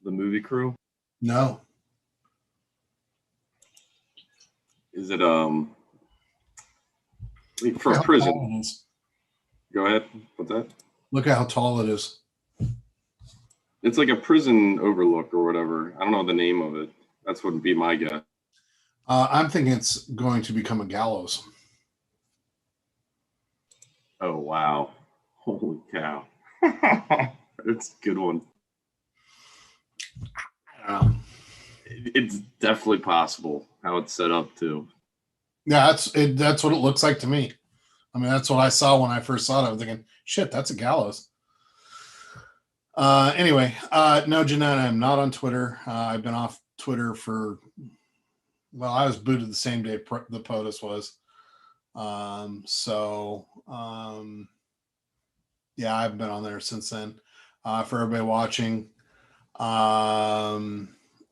The movie crew? No. Is it for prison? Go ahead. What's that? Look at how tall it is. It's like a prison overlook or whatever. I don't know the name of it. That's what would be my guess. I'm thinking it's going to become a gallows. Oh, wow. Holy cow. It's a good one. It's definitely possible how it's set up, too. Yeah, that's what it looks like to me. I mean, that's what I saw when I first saw it. I was thinking, shit, that's a gallows. Anyway, no, Jeanette, I'm not on Twitter. I've been off Twitter I was booted the same day the POTUS was. Yeah, I've been on there since then. For everybody watching, I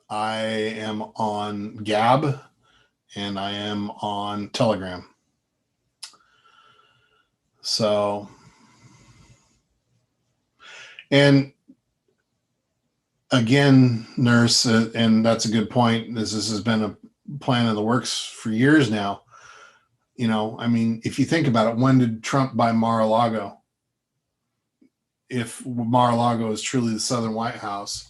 am on Gab and I am on Telegram. So, and again, Nurse, and that's a good point. This has been a plan in the works for years now. You know, I mean, if you think about it, when did Trump buy Mar-a-Lago? If Mar-a-Lago is truly the Southern White House,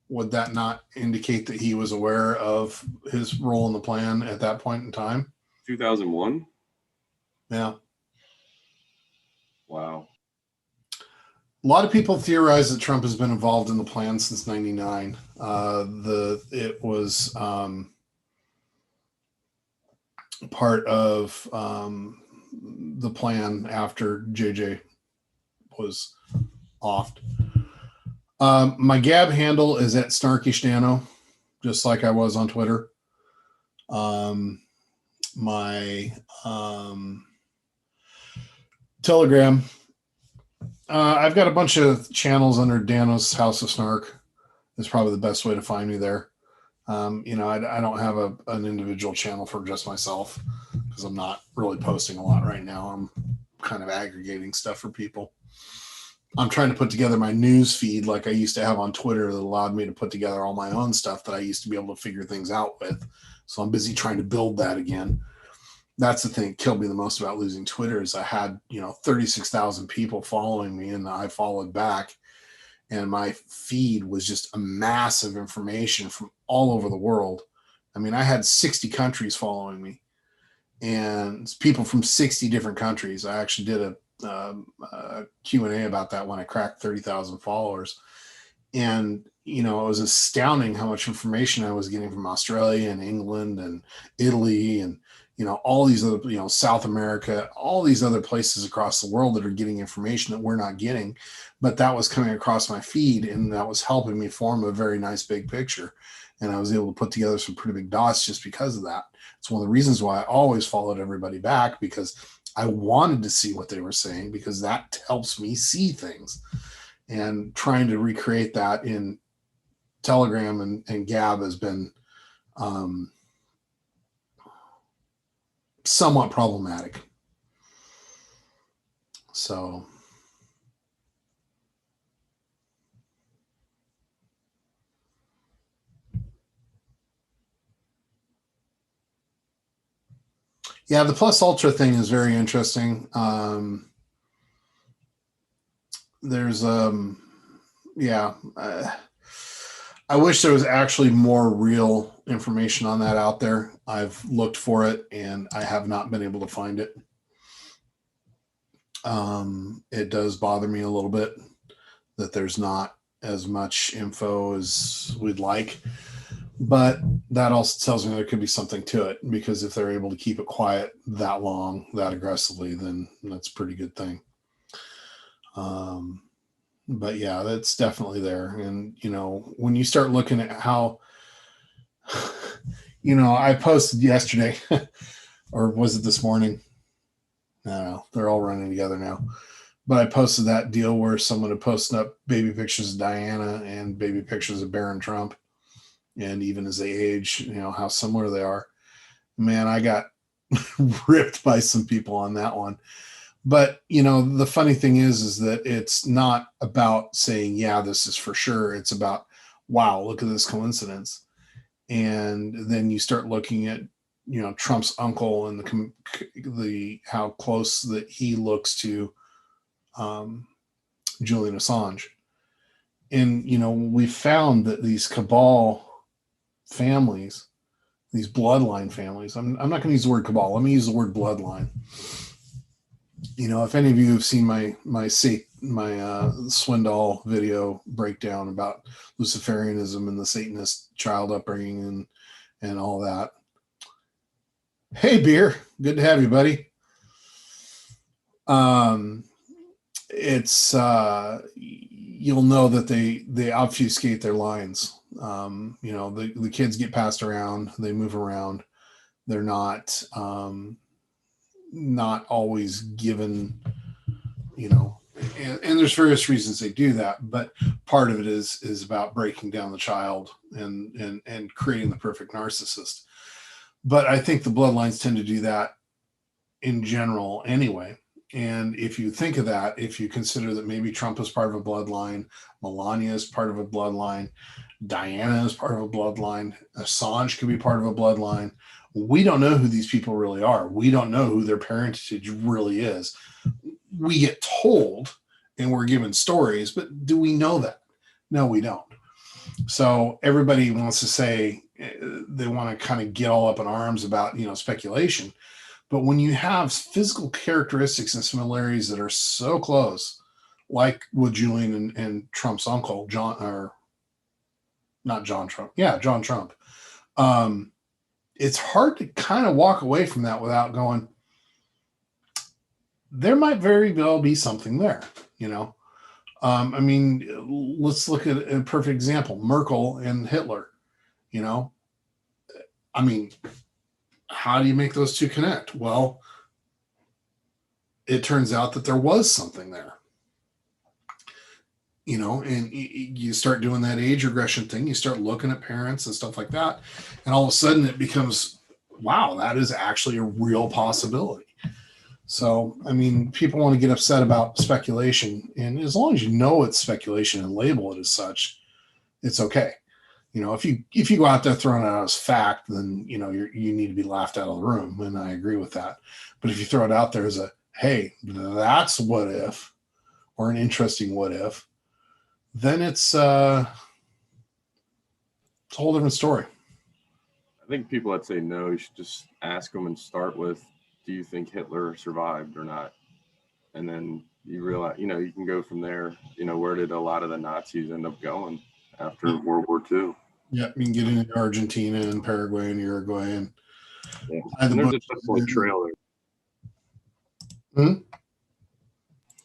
would that not indicate that he was aware of his role in the plan at that point in time? 2001? Yeah. Wow. A lot of people theorize that Trump has been involved in the plan since '99. It was part of the plan after JJ was offed. My Gab handle is at Snarkish Danno, just like I was on Twitter. My Telegram, I've got a bunch of channels under Danno's House of Snark. Is probably the best way to find me there. You know, I don't have an individual channel for just myself because I'm not really posting a lot right now. I'm kind of aggregating stuff for people. I'm trying to put together my news feed like I used to have on Twitter that allowed me to put together all my own stuff that I used to be able to figure things out with. So I'm busy trying to build that again. That's the thing that killed me the most about losing Twitter is I had, 36,000 people following me and I followed back. And my feed was just a mass of information from all over the world. I mean, I had 60 countries following me and people from 60 different countries. I actually did a Q&A about that when I cracked 30,000 followers. And, it was astounding how much information I was getting from Australia and England and Italy and, all these other, South America, all these other places across the world that are getting information that we're not getting. But that was coming across my feed and that was helping me form a very nice big picture. And I was able to put together some pretty big dots just because of that. It's one of the reasons why I always followed everybody back because I wanted to see what they were saying because that helps me see things. And trying to recreate that in Telegram and Gab has been somewhat problematic. So yeah, the Plus Ultra thing is very interesting. There's I wish there was actually more real information on that out there. I've looked for it and I have not been able to find it. It does bother me a little bit that there's not as much info as we'd like, but that also tells me there could be something to it because if they're able to keep it quiet that long, that aggressively, then that's a pretty good thing. But yeah, that's definitely there. And, when you start looking at how, I posted yesterday or was it this morning? I don't know. They're all running together now. But I posted that deal where someone had posted up baby pictures of Diana and baby pictures of Barron Trump. And even as they age, how similar they are. Man, I got ripped by some people on that one. But, the funny thing is that it's not about saying, yeah, this is for sure. It's about, wow, look at this coincidence. And then you start looking at, Trump's uncle and the how close that he looks to Julian Assange. And, we found that these cabal families, these bloodline families, I'm not going to use the word cabal. Let me use the word bloodline. If any of you have seen my Swindoll video breakdown about Luciferianism and the Satanist child upbringing and all that. Hey, Beer, good to have you, buddy. It's you'll know that they obfuscate their lines. The kids get passed around, they move around. They're not always given, and there's various reasons they do that, but part of it is about breaking down the child and creating the perfect narcissist. But I think the bloodlines tend to do that in general anyway. And if you think of that, if you consider that maybe Trump is part of a bloodline, Melania is part of a bloodline, Diana is part of a bloodline, Assange could be part of a bloodline. We don't know who these people really are. We don't know who their parentage really is. We get told and we're given stories, but do we know that? No, we don't. So everybody wants to say they want to kind of get all up in arms about, speculation. But when you have physical characteristics and similarities that are so close, like with Julian and Trump's uncle, John Trump. It's hard to kind of walk away from that without going, there might very well be something there, let's look at a perfect example, Merkel and Hitler, how do you make those two connect? Well, it turns out that there was something there, and you start doing that age regression thing. You start looking at parents and stuff like that. And all of a sudden it becomes, wow, that is actually a real possibility. So, people want to get upset about speculation. And as long as you know it's speculation and label it as such, it's okay. If you go out there throwing it out as fact, then, you need to be laughed out of the room. And I agree with that. But if you throw it out there as hey, that's what if, or an interesting what if, then it's a whole different story. I think people that say no, you should just ask them and start with, do you think Hitler survived or not? And then you realize, you can go from there. Where did a lot of the Nazis end up going after World War II? Yeah, you can get into Argentina and Paraguay and Uruguay. And there's a definite trail there.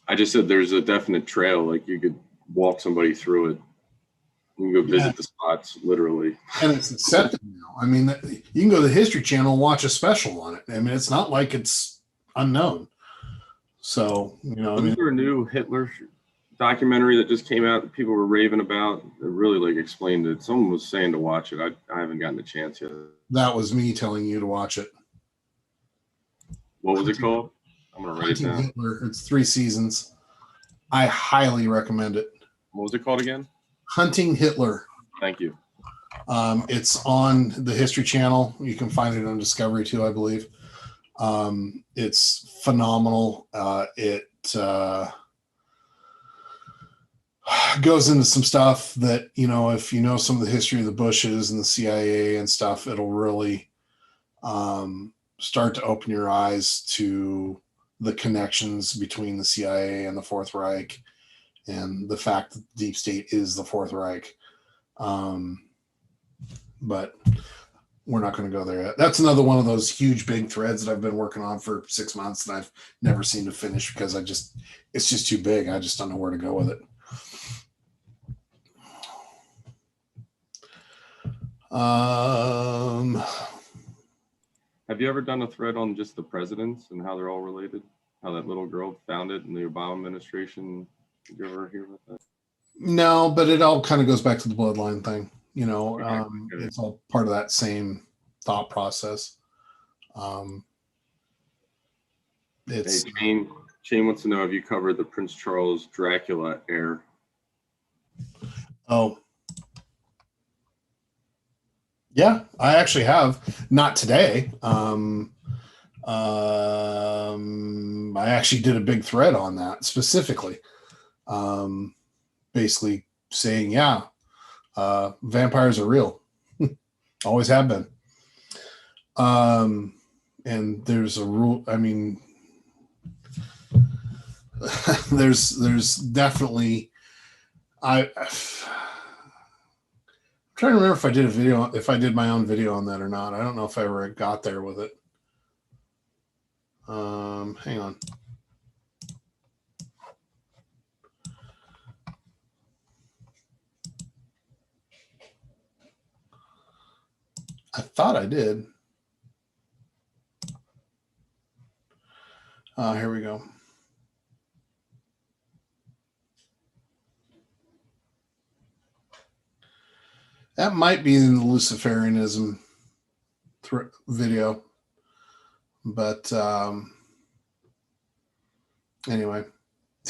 I just said there's a definite trail. Like you could walk somebody through it. You can go visit the spots, literally. And it's accepted now. You can go to the History Channel and watch a special on it. It's not like it's unknown. So, Wasn't there a new Hitler documentary that just came out that people were raving about? It really explained it. Someone was saying to watch it. I haven't gotten a chance yet. That was me telling you to watch it. What was it called? I'm going to write it down. Hitler. It's 3 seasons. I highly recommend it. What was it called again? Hunting Hitler. Thank you. It's on the History Channel. You can find it on Discovery too, I believe. It's phenomenal. It goes into some stuff that, if you know some of the history of the Bushes and the CIA and stuff, it'll really start to open your eyes to the connections between the CIA and the Fourth Reich and the fact that the deep state is the Fourth Reich. But we're not going to go there yet. That's another one of those huge, big threads that I've been working on for 6 months and I've never seemed to finish because it's just too big. I just don't know where to go with it. Have you ever done a thread on just the presidents and how they're all related? How that little girl found it in the Obama administration. Did you ever hear about that? No, but it all kind of goes back to the bloodline thing. Okay. It's all part of that same thought process. It's Hey, Shane wants to know, have you covered the Prince Charles Dracula heir? Oh, yeah, I actually have. Not today. I actually did a big thread on that specifically, basically saying, yeah, vampires are real, always have been. And there's a rule. I mean, there's definitely. I'm trying to remember if I did a video, if I did my own video on that or not. I don't know if I ever got there with it. Hang on. I thought I did. Here we go. That might be in the Luciferianism video. But anyway,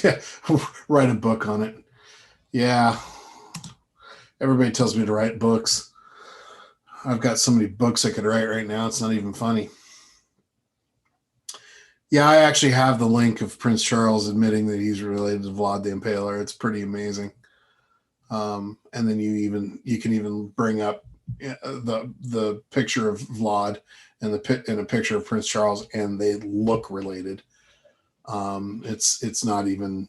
yeah, write a book on it. Yeah, everybody tells me to write books. I've got so many books I could write right now. It's not even funny. Yeah, I actually have the link of Prince Charles admitting that he's related to Vlad the Impaler. It's pretty amazing. And then you can even bring up the picture of Vlad and a picture of Prince Charles, and they look related. It's not even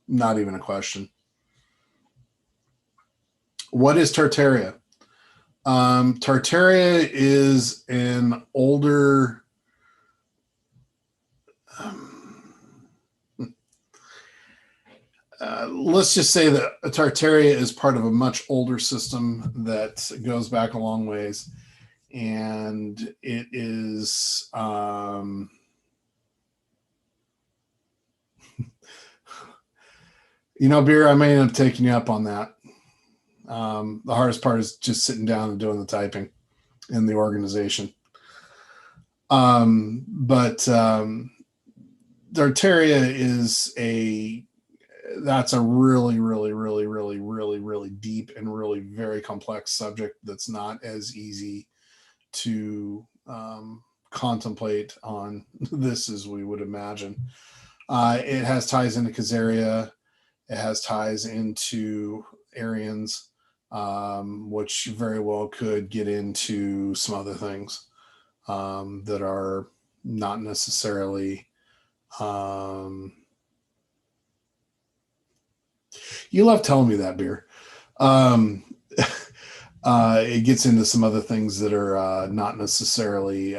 a question. What is Tartaria? Tartaria is an older. Let's just say that Tartaria is part of a much older system that goes back a long ways, and it is Beer, I may end up taking you up on that. The hardest part is just sitting down and doing the typing in the organization. But Tartaria is that's a really, really, really, really, really, really deep and really very complex subject that's not as easy to contemplate on this as we would imagine. It has ties into Khazaria. It has ties into Aryans, which very well could get into some other things that are not necessarily. You love telling me that, Beer. It gets into some other things that are not necessarily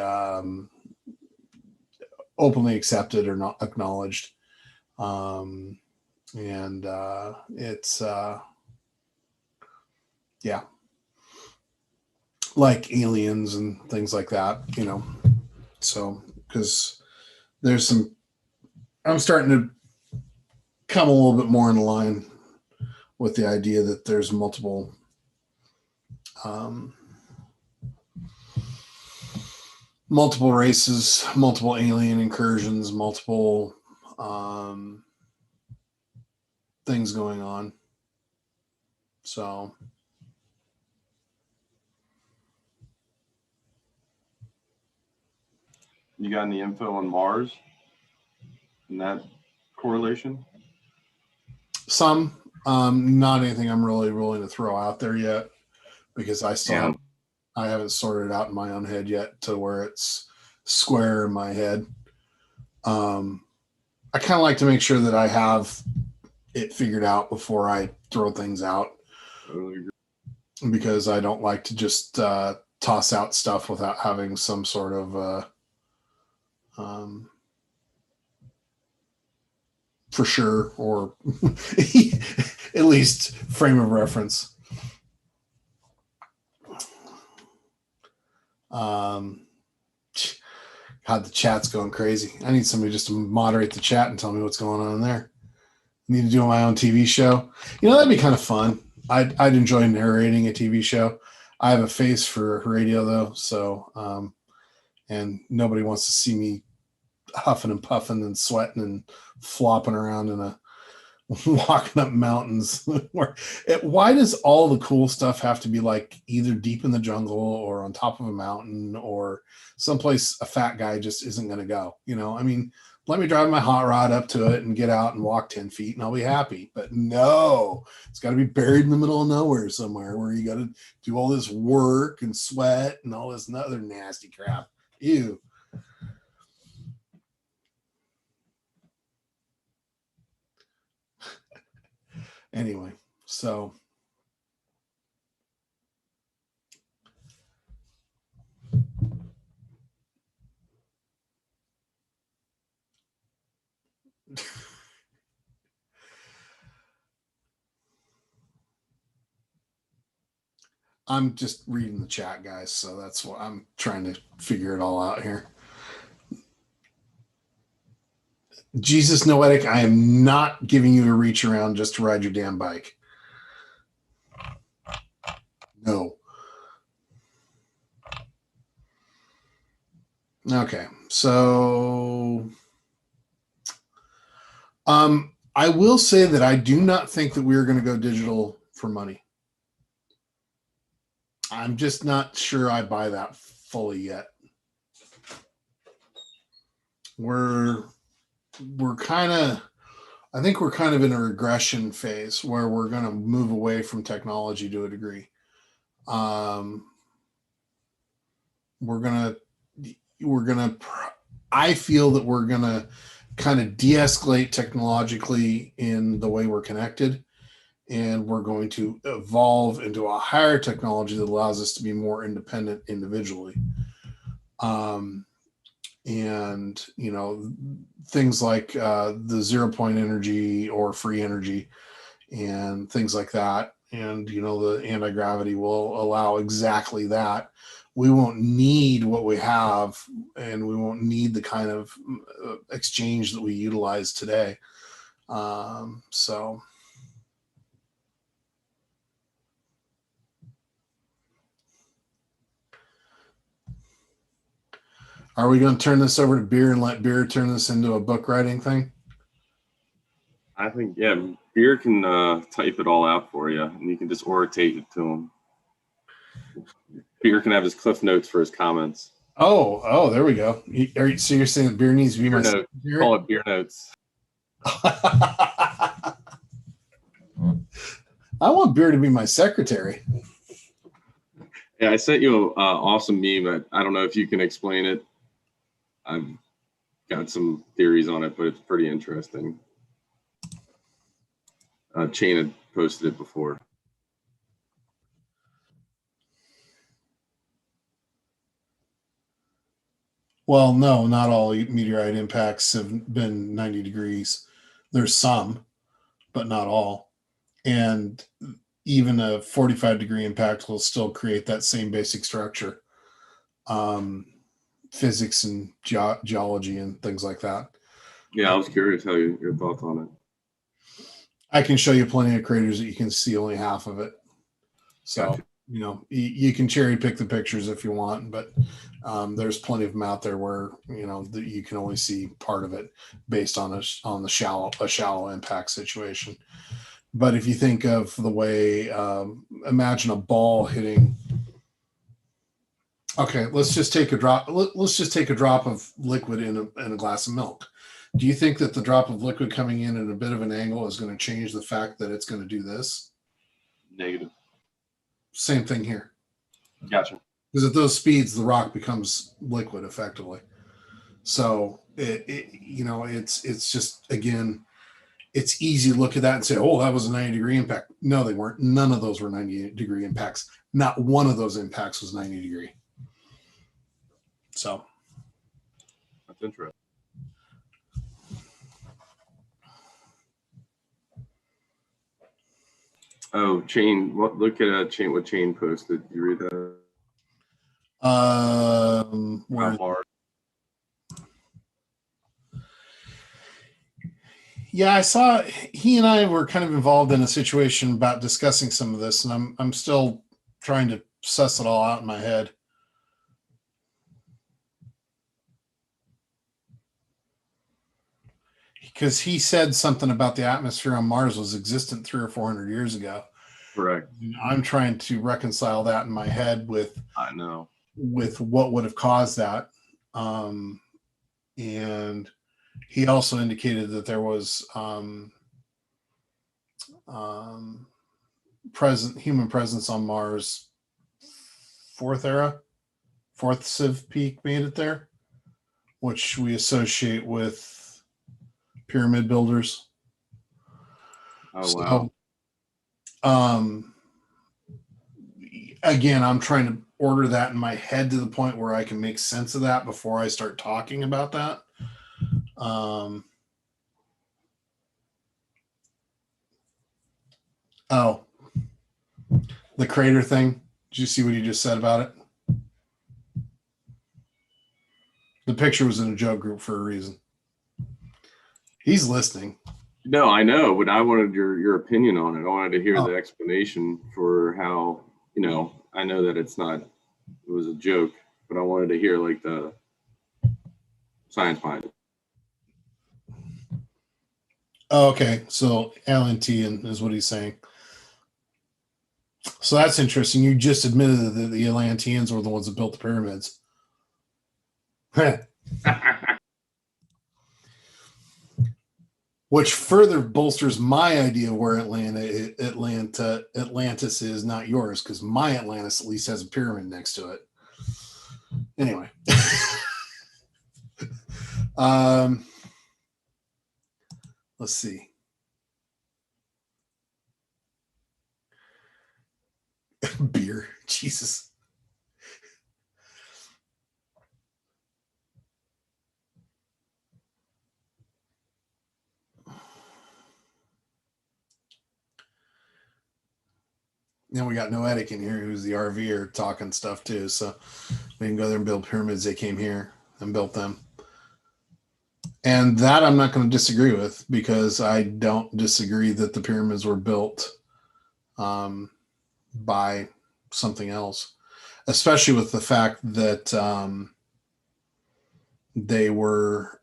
openly accepted or not acknowledged. And it's yeah, like aliens and things like that, so because there's some, I'm starting to come a little bit more in line with the idea that there's multiple races, multiple alien incursions, multiple things going on. So you got any info on Mars and that correlation? Some, not anything I'm really willing to throw out there yet, because I haven't sorted it out in my own head yet to where it's square in my head. I kind of like to make sure that I have it figured out before I throw things out, because I don't like to just toss out stuff without having some sort of for sure, or at least frame of reference. God, God, the chat's going crazy. I need somebody just to moderate the chat and tell me what's going on in there. I need to do my own TV show. That'd be kind of fun. I'd enjoy narrating a TV show. I have a face for radio though, so and nobody wants to see me huffing and puffing and sweating and flopping around in a walking up mountains. Why does all the cool stuff have to be like either deep in the jungle or on top of a mountain or someplace a fat guy just isn't going to go? Let me drive my hot rod up to it and get out and walk 10 feet and I'll be happy. But no, it's got to be buried in the middle of nowhere somewhere where you got to do all this work and sweat and all this other nasty crap. Ew. Anyway, so I'm just reading the chat, guys, so that's what I'm trying to figure it all out here. Jesus Noetic, I am not giving you a reach around just to ride your damn bike. No. Okay, so I will say that I do not think that we're going to go digital for money. I'm just not sure I buy that fully yet. I think we're kind of in a regression phase where we're going to move away from technology to a degree. I feel that we're going to kind of de-escalate technologically in the way we're connected, and we're going to evolve into a higher technology that allows us to be more independent individually. And things like the 0 point energy or free energy and things like that, and the anti-gravity will allow exactly that. We won't need what we have, and we won't need the kind of exchange that we utilize today. So are we going to turn this over to Beer and let Beer turn this into a book writing thing? I think, yeah, Beer can type it all out for you, and you can just orotate it to him. Beer can have his cliff notes for his comments. Oh, there we go. So you're saying that Beer needs to be my note. Call it Beer Notes. I want Beer to be my secretary. Yeah, I sent you an awesome meme. I don't know if you can explain it. I've got some theories on it, but it's pretty interesting. Chain had posted it before. Well, no, not all meteorite impacts have been 90 degrees. There's some, but not all. And even a 45-degree impact will still create that same basic structure. Physics and geology and things like that. Yeah, I was curious how your thoughts on it. I can show you plenty of craters that you can see only half of it. So, Gotcha. You can cherry pick the pictures if you want, but there's plenty of them out there where, that you can only see part of it based on a shallow impact situation. But if you think of the way, imagine a ball hitting. Okay, let's just take a drop. Let's just take a drop of liquid in a glass of milk. Do you think that the drop of liquid coming in at a bit of an angle is going to change the fact that it's going to do this? Negative. Same thing here. Gotcha. Because at those speeds, the rock becomes liquid effectively. So it's just, again, it's easy to look at that and say, oh, that was a 90-degree impact. No, they weren't. None of those were 90-degree impacts. Not one of those impacts was 90 degree. So that's interesting. Oh, Chain. Look at Chain. What Chain posted? You read that? Where? Yeah, I saw he and I were kind of involved in a situation about discussing some of this, and I'm still trying to suss it all out in my head. Because he said something about the atmosphere on Mars was existent 300 or 400 years ago. Correct. I'm trying to reconcile that in my head I know. with what would have caused that. Um, and he also indicated that there was um, present human presence on Mars. Fourth era, fourth Civ peak made it there, which we associate with pyramid builders. Oh wow. So, um, again, I'm trying to order that in my head to the point where I can make sense of that before I start talking about that. Um, oh, the crater thing. Did you see what he just said about it? The picture was in a joke group for a reason. He's listening. No, I know, but I wanted your opinion on it. I wanted to hear Oh, the explanation for how, I know that it was a joke, but I wanted to hear like the science behind it. okay. So Atlantean is what he's saying. So that's interesting. You just admitted that the Atlanteans were the ones that built the pyramids. Which further bolsters my idea of where Atlantis is, not yours, because my Atlantis at least has a pyramid next to it. Anyway, let's see. Beer, Jesus. Then we got Noetic in here, who's the RVer talking stuff too. So we can go there and build pyramids. They came here and built them. And that I'm not going to disagree with, because I don't disagree that the pyramids were built by something else, especially with the fact that they were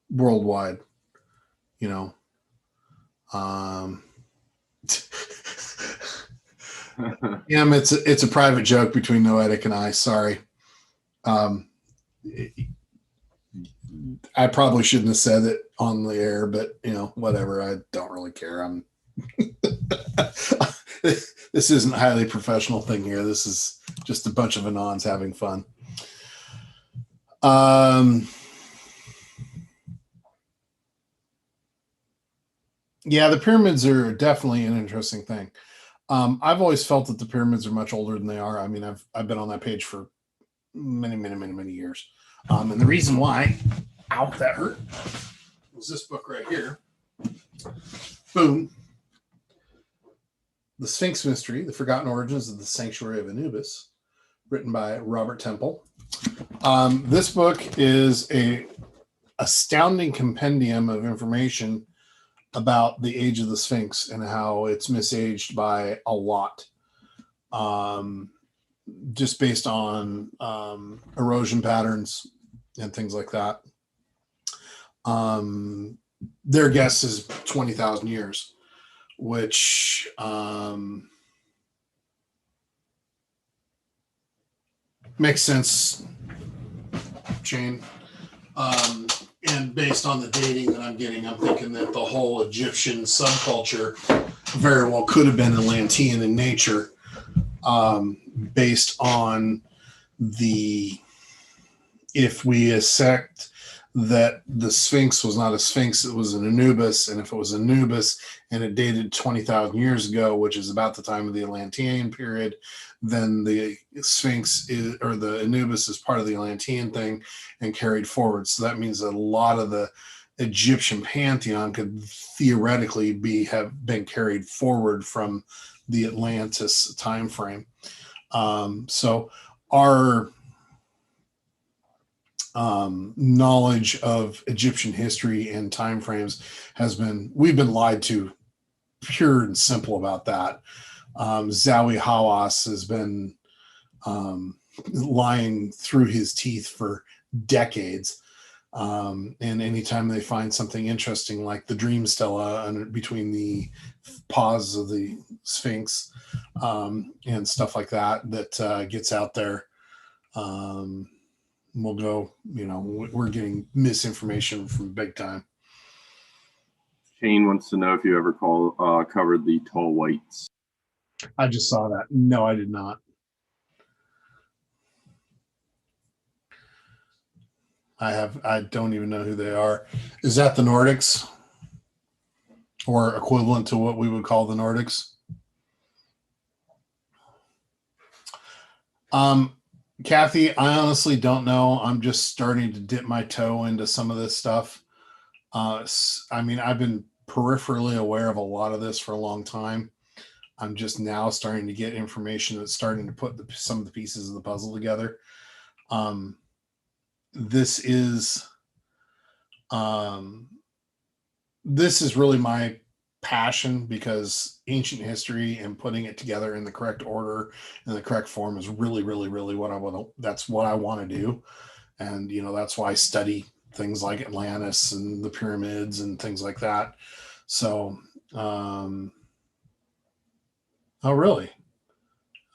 worldwide, you know. Yeah, it's a private joke between Noetic and I. Sorry. I probably shouldn't have said it on the air, but whatever. I don't really care. I'm. This isn't a highly professional thing here. This is just a bunch of anons having fun. Yeah, the pyramids are definitely an interesting thing. I've always felt that the pyramids are much older than they are. I mean, I've been on that page for many years. And the reason why, ow, that hurt, was this book right here. Boom. The Sphinx Mystery, The Forgotten Origins of the Sanctuary of Anubis, written by Robert Temple. This book is a astounding compendium of information about the age of the Sphinx and how it's misaged by a lot. Just based on erosion patterns and things like that. Their guess is 20,000 years, which makes sense, Shane. And based on the dating that I'm getting, I'm thinking that the whole Egyptian subculture very well could have been Atlantean in nature, based on if we accept that the Sphinx was not a Sphinx, it was an Anubis, and if it was Anubis and it dated 20,000 years ago, which is about the time of the Atlantean period, then the Sphinx or the Anubis is part of the Atlantean thing and carried forward. So that means that a lot of the Egyptian pantheon could theoretically have been carried forward from the Atlantis time frame. So our knowledge of Egyptian history and timeframes we've been lied to, pure and simple about that. Zawi Hawass has been lying through his teeth for decades. And anytime they find something interesting, like the dream stela between the paws of the Sphinx, and stuff like that, gets out there, we'll go, we're getting misinformation from big time. Shane wants to know if you ever covered the tall whites. I just saw that. No, I did not. I don't even know who they are. Is that the Nordics? Or equivalent to what we would call the Nordics? Kathy, I honestly don't know. I'm just starting to dip my toe into some of this stuff. I mean, I've been peripherally aware of a lot of this for a long time. I'm just now starting to get information that's starting to put some of the pieces of the puzzle together. This is really my passion, because ancient history and putting it together in the correct order and the correct form is really, really, really what I want to. That's what I want to do, and that's why I study things like Atlantis and the pyramids and things like that. So, oh really?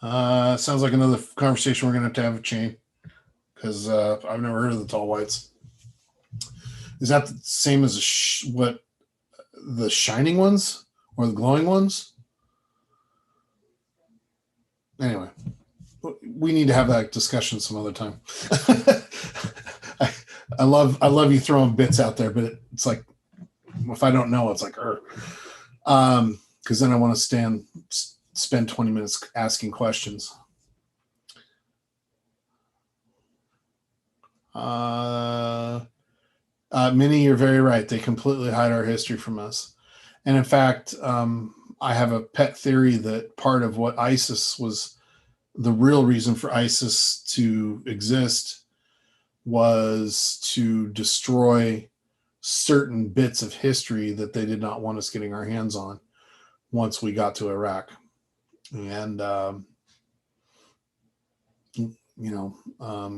Sounds like another conversation we're going to have with Shane, because I've never heard of the tall whites. Is that the same as what the shining ones or the glowing ones? Anyway, we need to have that discussion some other time. I love you throwing bits out there, but it's like, if I don't know, it's like, because then I want to spend 20 minutes asking questions. Minnie, you're very right. They completely hide our history from us. And in fact, I have a pet theory that part of what ISIS was, the real reason for ISIS to exist, was to destroy certain bits of history that they did not want us getting our hands on once we got to Iraq. And,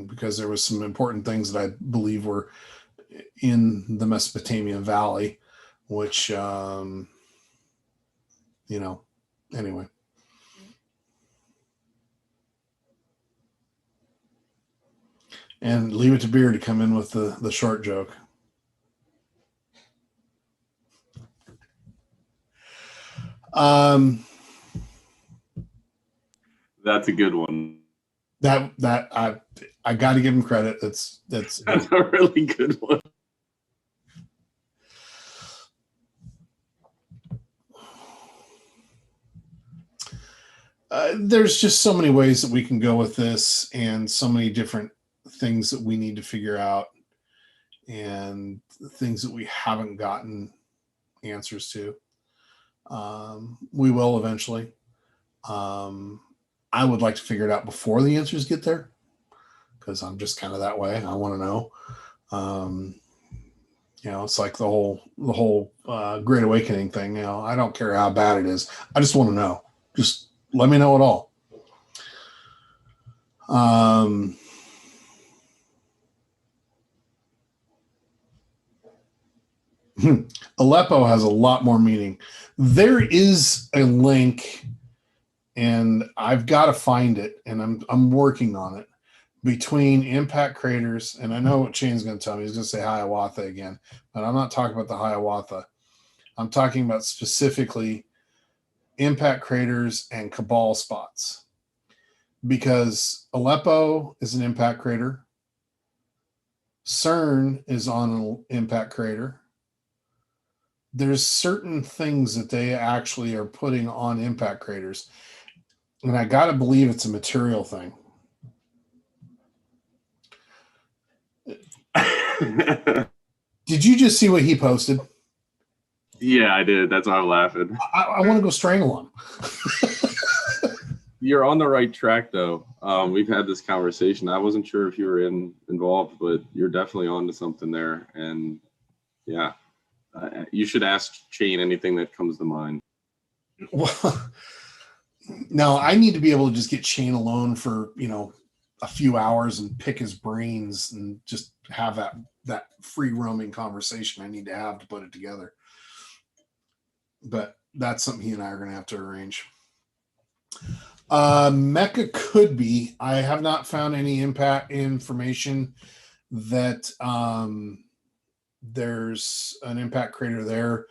because there was some important things that I believe were in the Mesopotamian Valley, which, anyway. And leave it to Beer to come in with the short joke. That's a good one. That I got to give him credit. That's a really good one. There's just so many ways that we can go with this, and so many different things that we need to figure out, and things that we haven't gotten answers to. We will eventually. I would like to figure it out before the answers get there, because I'm just kind of that way. I want to know. It's like the whole Great Awakening thing. I don't care how bad it is. I just want to know. Just let me know it all. Aleppo has a lot more meaning. There is a link, and I've got to find it, and I'm working on it, between impact craters, and I know what Shane's going to tell me. He's going to say Hiawatha again, but I'm not talking about the Hiawatha. I'm talking about specifically impact craters and cabal spots, because Aleppo is an impact crater. CERN is on an impact crater. There's certain things that they actually are putting on impact craters, and I got to believe it's a material thing. Did you just see what he posted? Yeah, I did. That's why I'm laughing. I want to go strangle him. you're on the right track, though. We've had this conversation. I wasn't sure if you were involved, but you're definitely onto something there. And yeah, you should ask Shane anything that comes to mind. Well, no, I need to be able to just get Shane alone for, a few hours and pick his brains and just have that free roaming conversation I need to have to put it together. But that's something he and I are going to have to arrange. Mecca could be. I have not found any impact information that there's an impact crater there,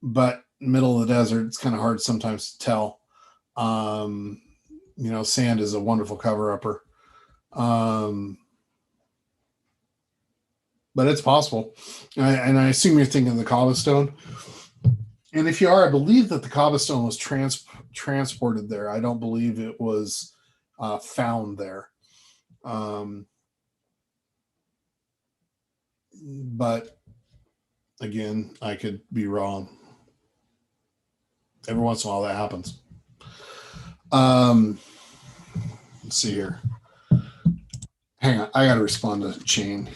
but middle of the desert, it's kind of hard sometimes to tell. Sand is a wonderful cover-upper. But it's possible. And I assume you're thinking of the cobblestone. And if you are, I believe that the cobblestone was transported there. I don't believe it was found there. But again, I could be wrong. Every once in a while that happens. Let's see here. Hang on. I got to respond to Shane.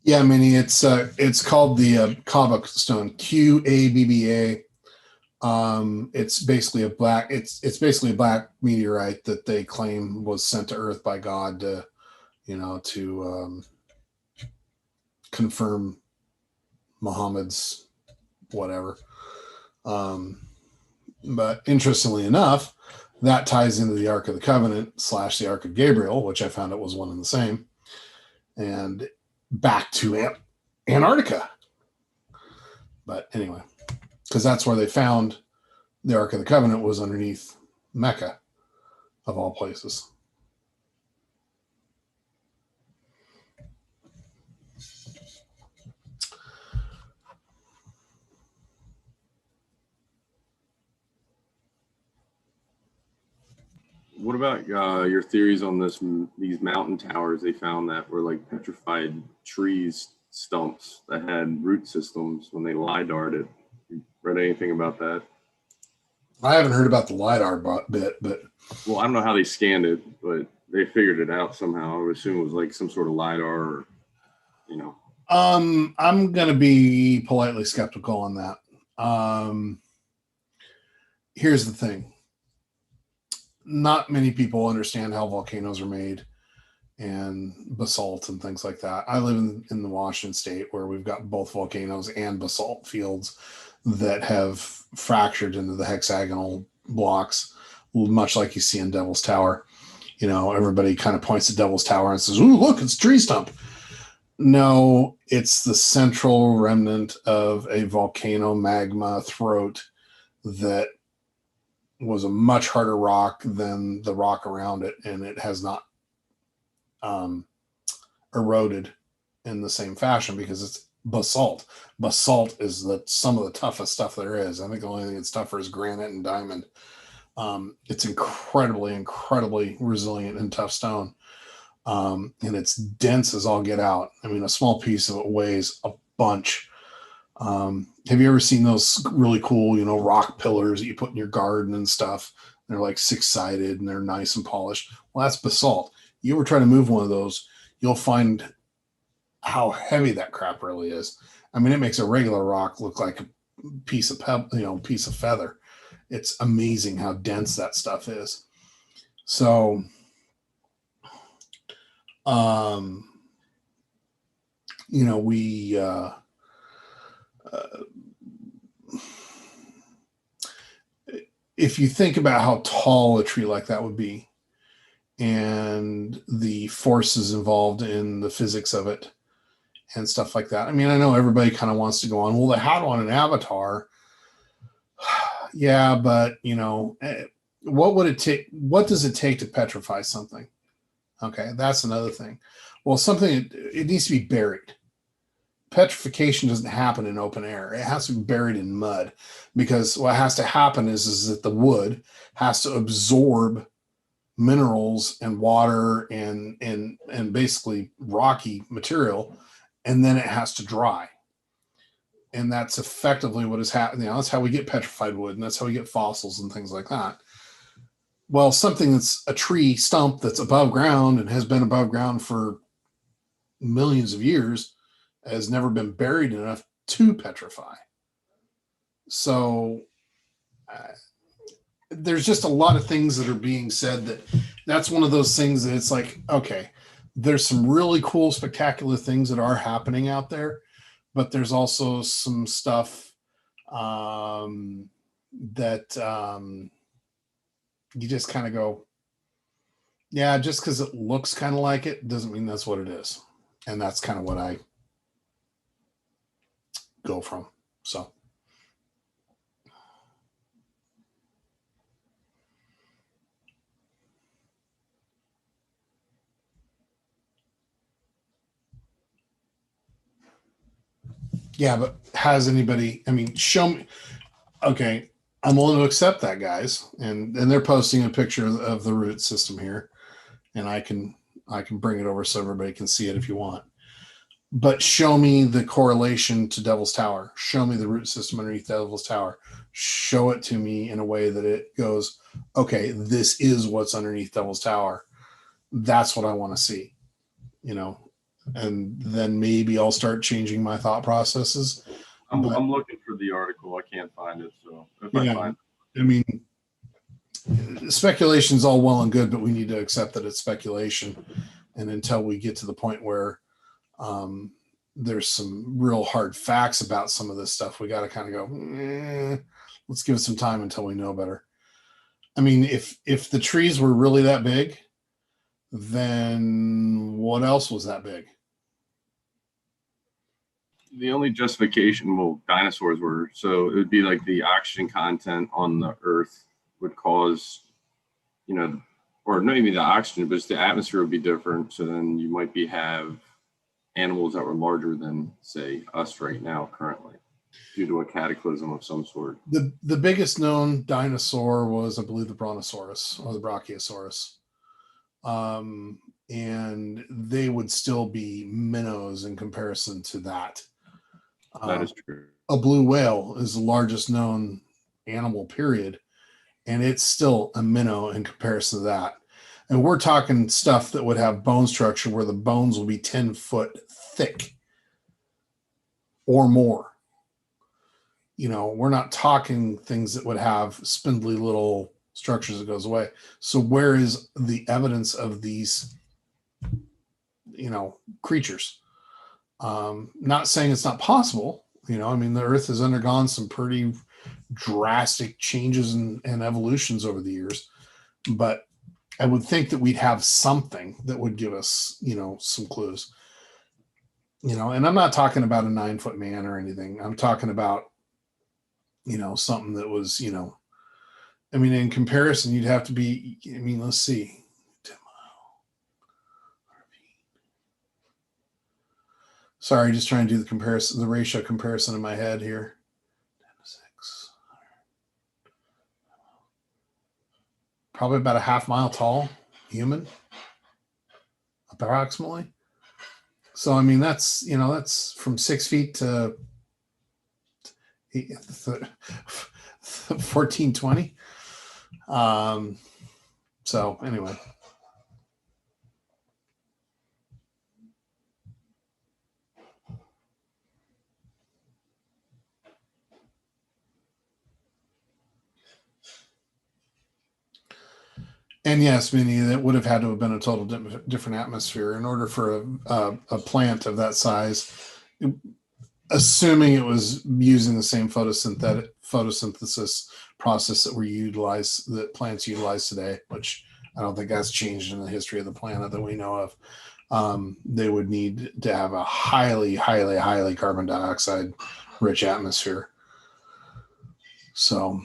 Yeah, Minnie, it's called the cobblestone, Qabba. It's basically a black meteorite that they claim was sent to Earth by God to confirm Muhammad's whatever. But interestingly enough, that ties into the Ark of the Covenant / the Ark of Gabriel, which I found it was one and the same, and back to Antarctica. But anyway, because that's where they found the Ark of the Covenant was underneath Mecca, of all places. What about your theories on these mountain towers they found that were like petrified trees stumps that had root systems when they LiDAR'd it? You read anything about that? I haven't heard about the LiDAR bit, but... Well, I don't know how they scanned it, but they figured it out somehow. I would assume it was like some sort of LiDAR or, I'm going to be politely skeptical on that. Here's the thing. Not many people understand how volcanoes are made and basalt and things like that. I live in the Washington state where we've got both volcanoes and basalt fields that have fractured into the hexagonal blocks, much like you see in Devil's Tower. Everybody kind of points to Devil's Tower and says, "Ooh, look, it's a tree stump." No, it's the central remnant of a volcano magma throat that was a much harder rock than the rock around it, and it has not eroded in the same fashion because it's basalt. Basalt is some of the toughest stuff there is. I think the only thing that's tougher is granite and diamond. It's incredibly, incredibly resilient and tough stone. And it's dense as all get out. I mean, a small piece of it weighs a bunch. Have you ever seen those really cool, rock pillars that you put in your garden and stuff? They're like 6-sided and they're nice and polished. Well, that's basalt. You ever try to move one of those, you'll find how heavy that crap really is. I mean, it makes a regular rock look like a piece of piece of feather. It's amazing how dense that stuff is. So, we if you think about how tall a tree like that would be and the forces involved in the physics of it and stuff like that. I mean, I know everybody kind of wants to go on, well, they had on an avatar. Yeah, but what would it take? What does it take to petrify something? Okay, that's another thing. Well, something, it needs to be buried. petrification doesn't happen in open air. It has to be buried in mud, because what has to happen is that the wood has to absorb minerals and water and basically rocky material, and then it has to dry. And that's effectively what is happening. That's how we get petrified wood, and that's how we get fossils and things like that. Well, something that's a tree stump that's above ground and has been above ground for millions of years has never been buried enough to petrify. So there's just a lot of things that are being said that's one of those things that it's like, okay, there's some really cool, spectacular things that are happening out there, but there's also some stuff that you just kind of go, yeah, just because it looks kind of like it doesn't mean that's what it is. And that's kind of what I go from. So. Yeah, but has anybody, I mean, show me, okay, I'm willing to accept that, guys. And they're posting a picture of the root system here, and I can bring it over so everybody can see it if you want. But show me the correlation to Devil's Tower. Show me the root system underneath Devil's Tower. Show it to me in a way that it goes, okay, this is what's underneath Devil's Tower. That's what I want to see, you know. And then maybe I'll start changing my thought processes. I'm looking for the article. I can't find it. So if Yeah, I find it. I mean, speculation is all well and good, but we need to accept that it's speculation. And until we get to the point where there's some real hard facts about some of this stuff, we got to kind of go, let's give it some time until we know better. I mean, if the trees were really that big, then what else was that big? The only justification, well, dinosaurs were, so it would be like the oxygen content on the Earth would cause, you know, or not even the oxygen, but the atmosphere would be different. So then you might have animals that were larger than, say, us right now currently, due to a cataclysm of some sort. The biggest known dinosaur was, I believe, the Brontosaurus or the Brachiosaurus. And they would still be minnows in comparison to that. That is true. A blue whale is the largest known animal, period. And it's still a minnow in comparison to that. And we're talking stuff that would have bone structure where the bones will be 10 foot thick or more. You know, we're not talking things that would have spindly little structures that goes away. So where is the evidence of these, you know, creatures? Not saying it's not possible. You know, I mean, the Earth has undergone some pretty drastic changes and evolutions over the years, but I would think that we'd have something that would give us, you know, some clues. You know, and I'm not talking about a 9-foot man or anything. I'm talking about, you know, something that was, you know, I mean, in comparison, you'd have to be, I mean, let's see. Sorry, just trying to do the comparison, the ratio comparison in my head here. 10 to 6. Probably about a half mile tall human, approximately. So, I mean, that's, you know, that's from 6 feet to 14, 20. So anyway. And yes, meaning that would have had to have been a total different atmosphere in order for a plant of that size, assuming it was using the same photosynthesis process that plants utilize today, which I don't think that's changed in the history of the planet that we know of. They would need to have a highly, highly, highly carbon dioxide rich atmosphere. So,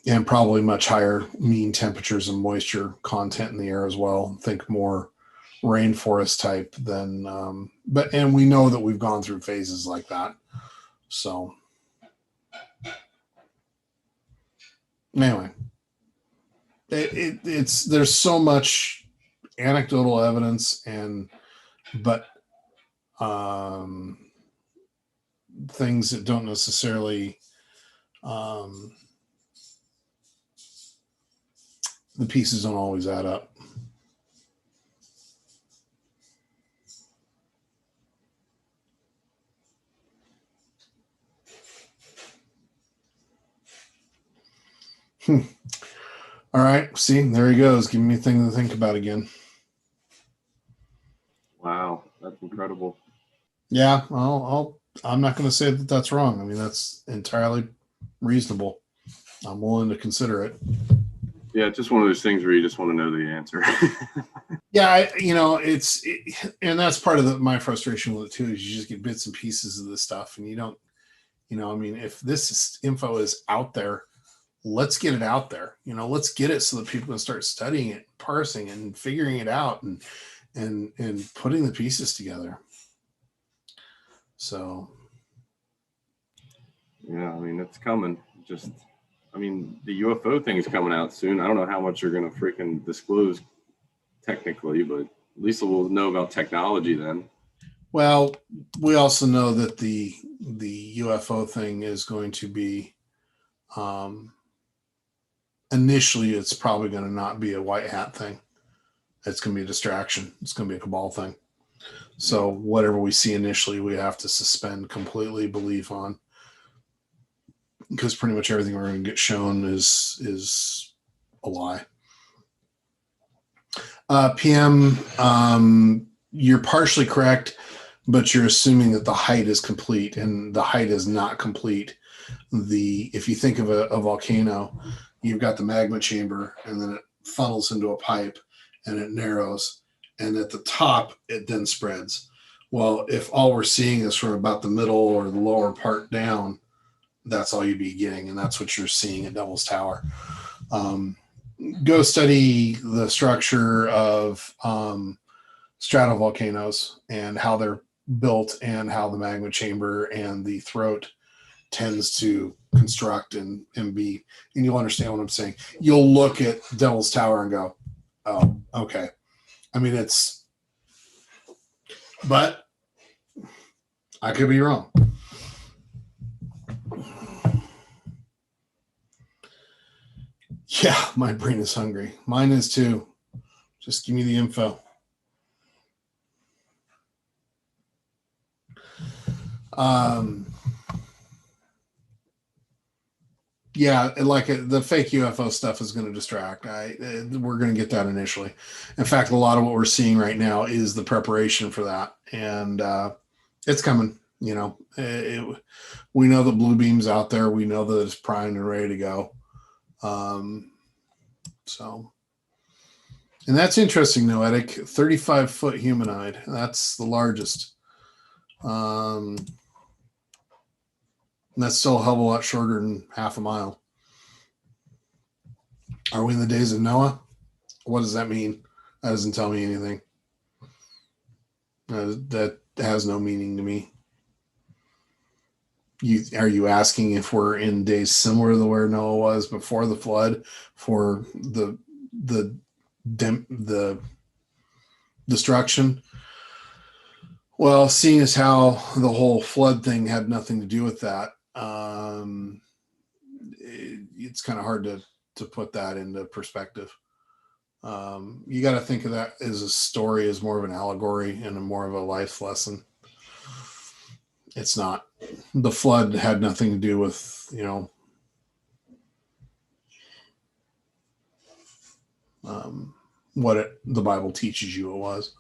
and probably much higher mean temperatures and moisture content in the air as well. Think more rainforest type, then and we know that we've gone through phases like that. So anyway, it's there's so much anecdotal evidence but things that don't necessarily the pieces don't always add up. All right. See, there he goes, giving me a thing to think about again. Wow, that's incredible. Yeah, I'm not going to say that that's wrong. I mean, that's entirely reasonable. I'm willing to consider it. Yeah, it's just one of those things where you just want to know the answer. Yeah, and that's part of my frustration with it too. Is you just get bits and pieces of this stuff, and you don't, I mean, if this info is out there, let's get it out there. Let's get it so that people can start studying it, parsing, and figuring it out, and putting the pieces together. So, yeah, I mean, it's coming. I mean, the UFO thing is coming out soon. I don't know how much you're going to freaking disclose technically, but at least we'll know about technology then. Well, we also know that the UFO thing is going to be, initially, it's probably going to not be a white hat thing. It's going to be a distraction. It's going to be a cabal thing. So whatever we see initially, we have to suspend completely belief on, because pretty much everything we're going to get shown is a lie. PM, you're partially correct, but you're assuming that the height is complete, and the height is not complete. If you think of a volcano, you've got the magma chamber, and then it funnels into a pipe, and it narrows, and at the top it then spreads. Well, if all we're seeing is from about the middle or the lower part down, that's all you'd be getting, and that's what you're seeing at Devil's Tower. Go study the structure of stratovolcanoes and how they're built, and how the magma chamber and the throat tends to construct and be, and you'll understand what I'm saying. You'll look at Devil's Tower and go, oh, okay. I mean, but I could be wrong. Yeah, my brain is hungry. Mine is too. Just give me the info. Yeah, like the fake UFO stuff is going to distract. We're going to get that initially. In fact, a lot of what we're seeing right now is the preparation for that, and it's coming. We know the blue beam's out there. We know that it's primed and ready to go. So, and that's interesting, Noetic. 35-foot humanoid. That's the largest. That's still a hell of a lot shorter than half a mile. Are we in the days of Noah? What does that mean? That doesn't tell me anything. That has no meaning to me. Are you asking if we're in days similar to where Noah was before the flood, for the destruction? Well, seeing as how the whole flood thing had nothing to do with that, it's kind of hard to put that into perspective. You got to think of that as a story, as more of an allegory and more of a life lesson. It's not. The flood had nothing to do with, what the Bible teaches you it was.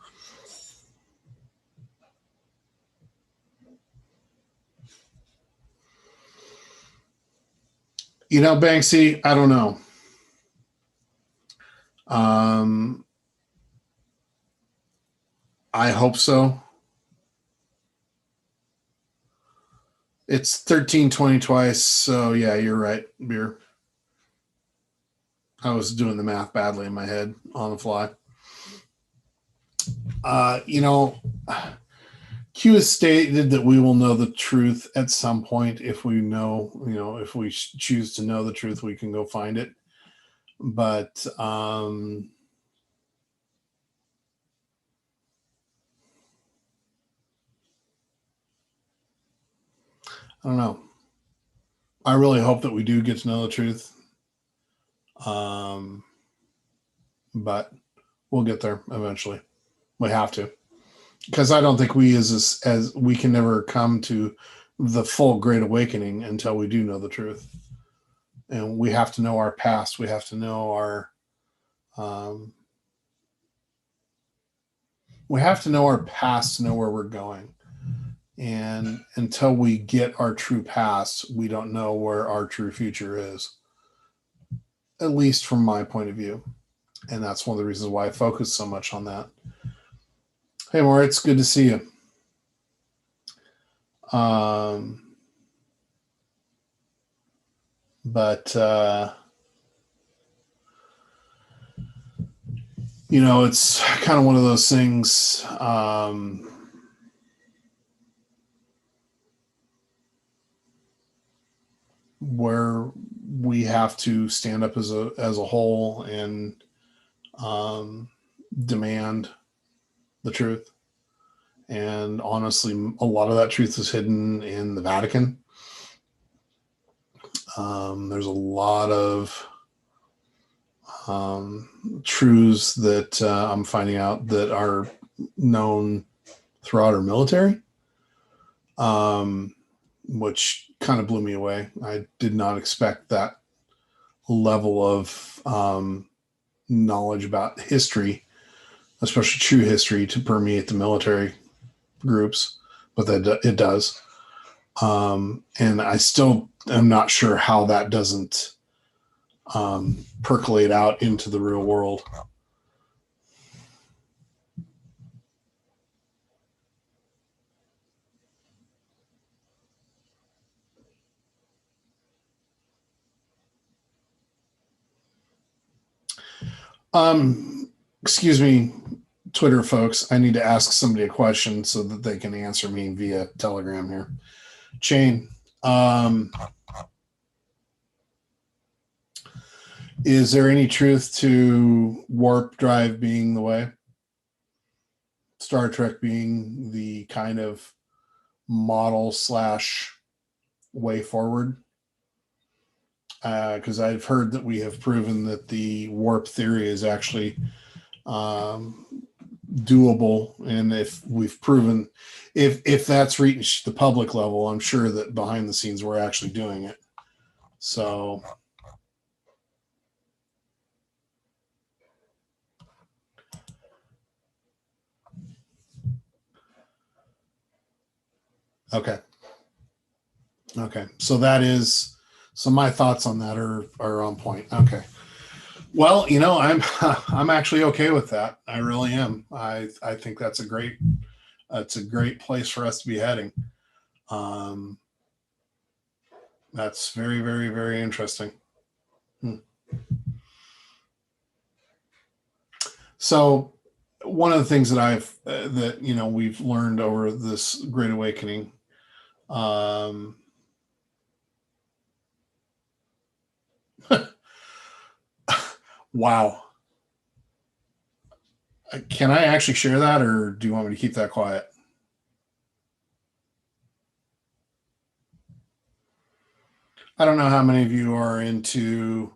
Banksy, I don't know. I hope so. It's 1320 twice, so yeah, you're right, Beer. I was doing the math badly in my head on the fly. You know, Q has stated that we will know the truth at some point. If we know, if we choose to know the truth, we can go find it. But I don't know. I really hope that we do get to know the truth. But we'll get there eventually. We have to, because I don't think we as we can never come to the full Great Awakening until we do know the truth. And we have to know our past. We have to know we have to know our past to know where we're going. And until we get our true past, we don't know where our true future is. At least from my point of view. And that's one of the reasons why I focus so much on that. Hey, Maura, it's good to see you. But it's kind of one of those things. Where we have to stand up as a whole and demand the truth. And honestly, a lot of that truth is hidden in the Vatican. There's a lot of truths that I'm finding out that are known throughout our military, which kind of blew me away. I did not expect that level of knowledge about history, especially true history, to permeate the military groups, but that it does. And I still am not sure how that doesn't percolate out into the real world. Excuse me, Twitter folks. I need to ask somebody a question so that they can answer me via Telegram here. Chain, is there any truth to warp drive being the way? Star Trek being the kind of model / way forward? Because I've heard that we have proven that the warp theory is actually doable, and if we've proven if that's reached the public level, I'm sure that behind the scenes we're actually doing it. So okay, so that is, so my thoughts on that are on point. Okay, well, I'm actually okay with that. I really am. I think that's a great place for us to be heading. That's very, very, very interesting. So one of the things that we've learned over this Great Awakening, wow. Can I actually share that, or do you want me to keep that quiet? I don't know how many of you are into.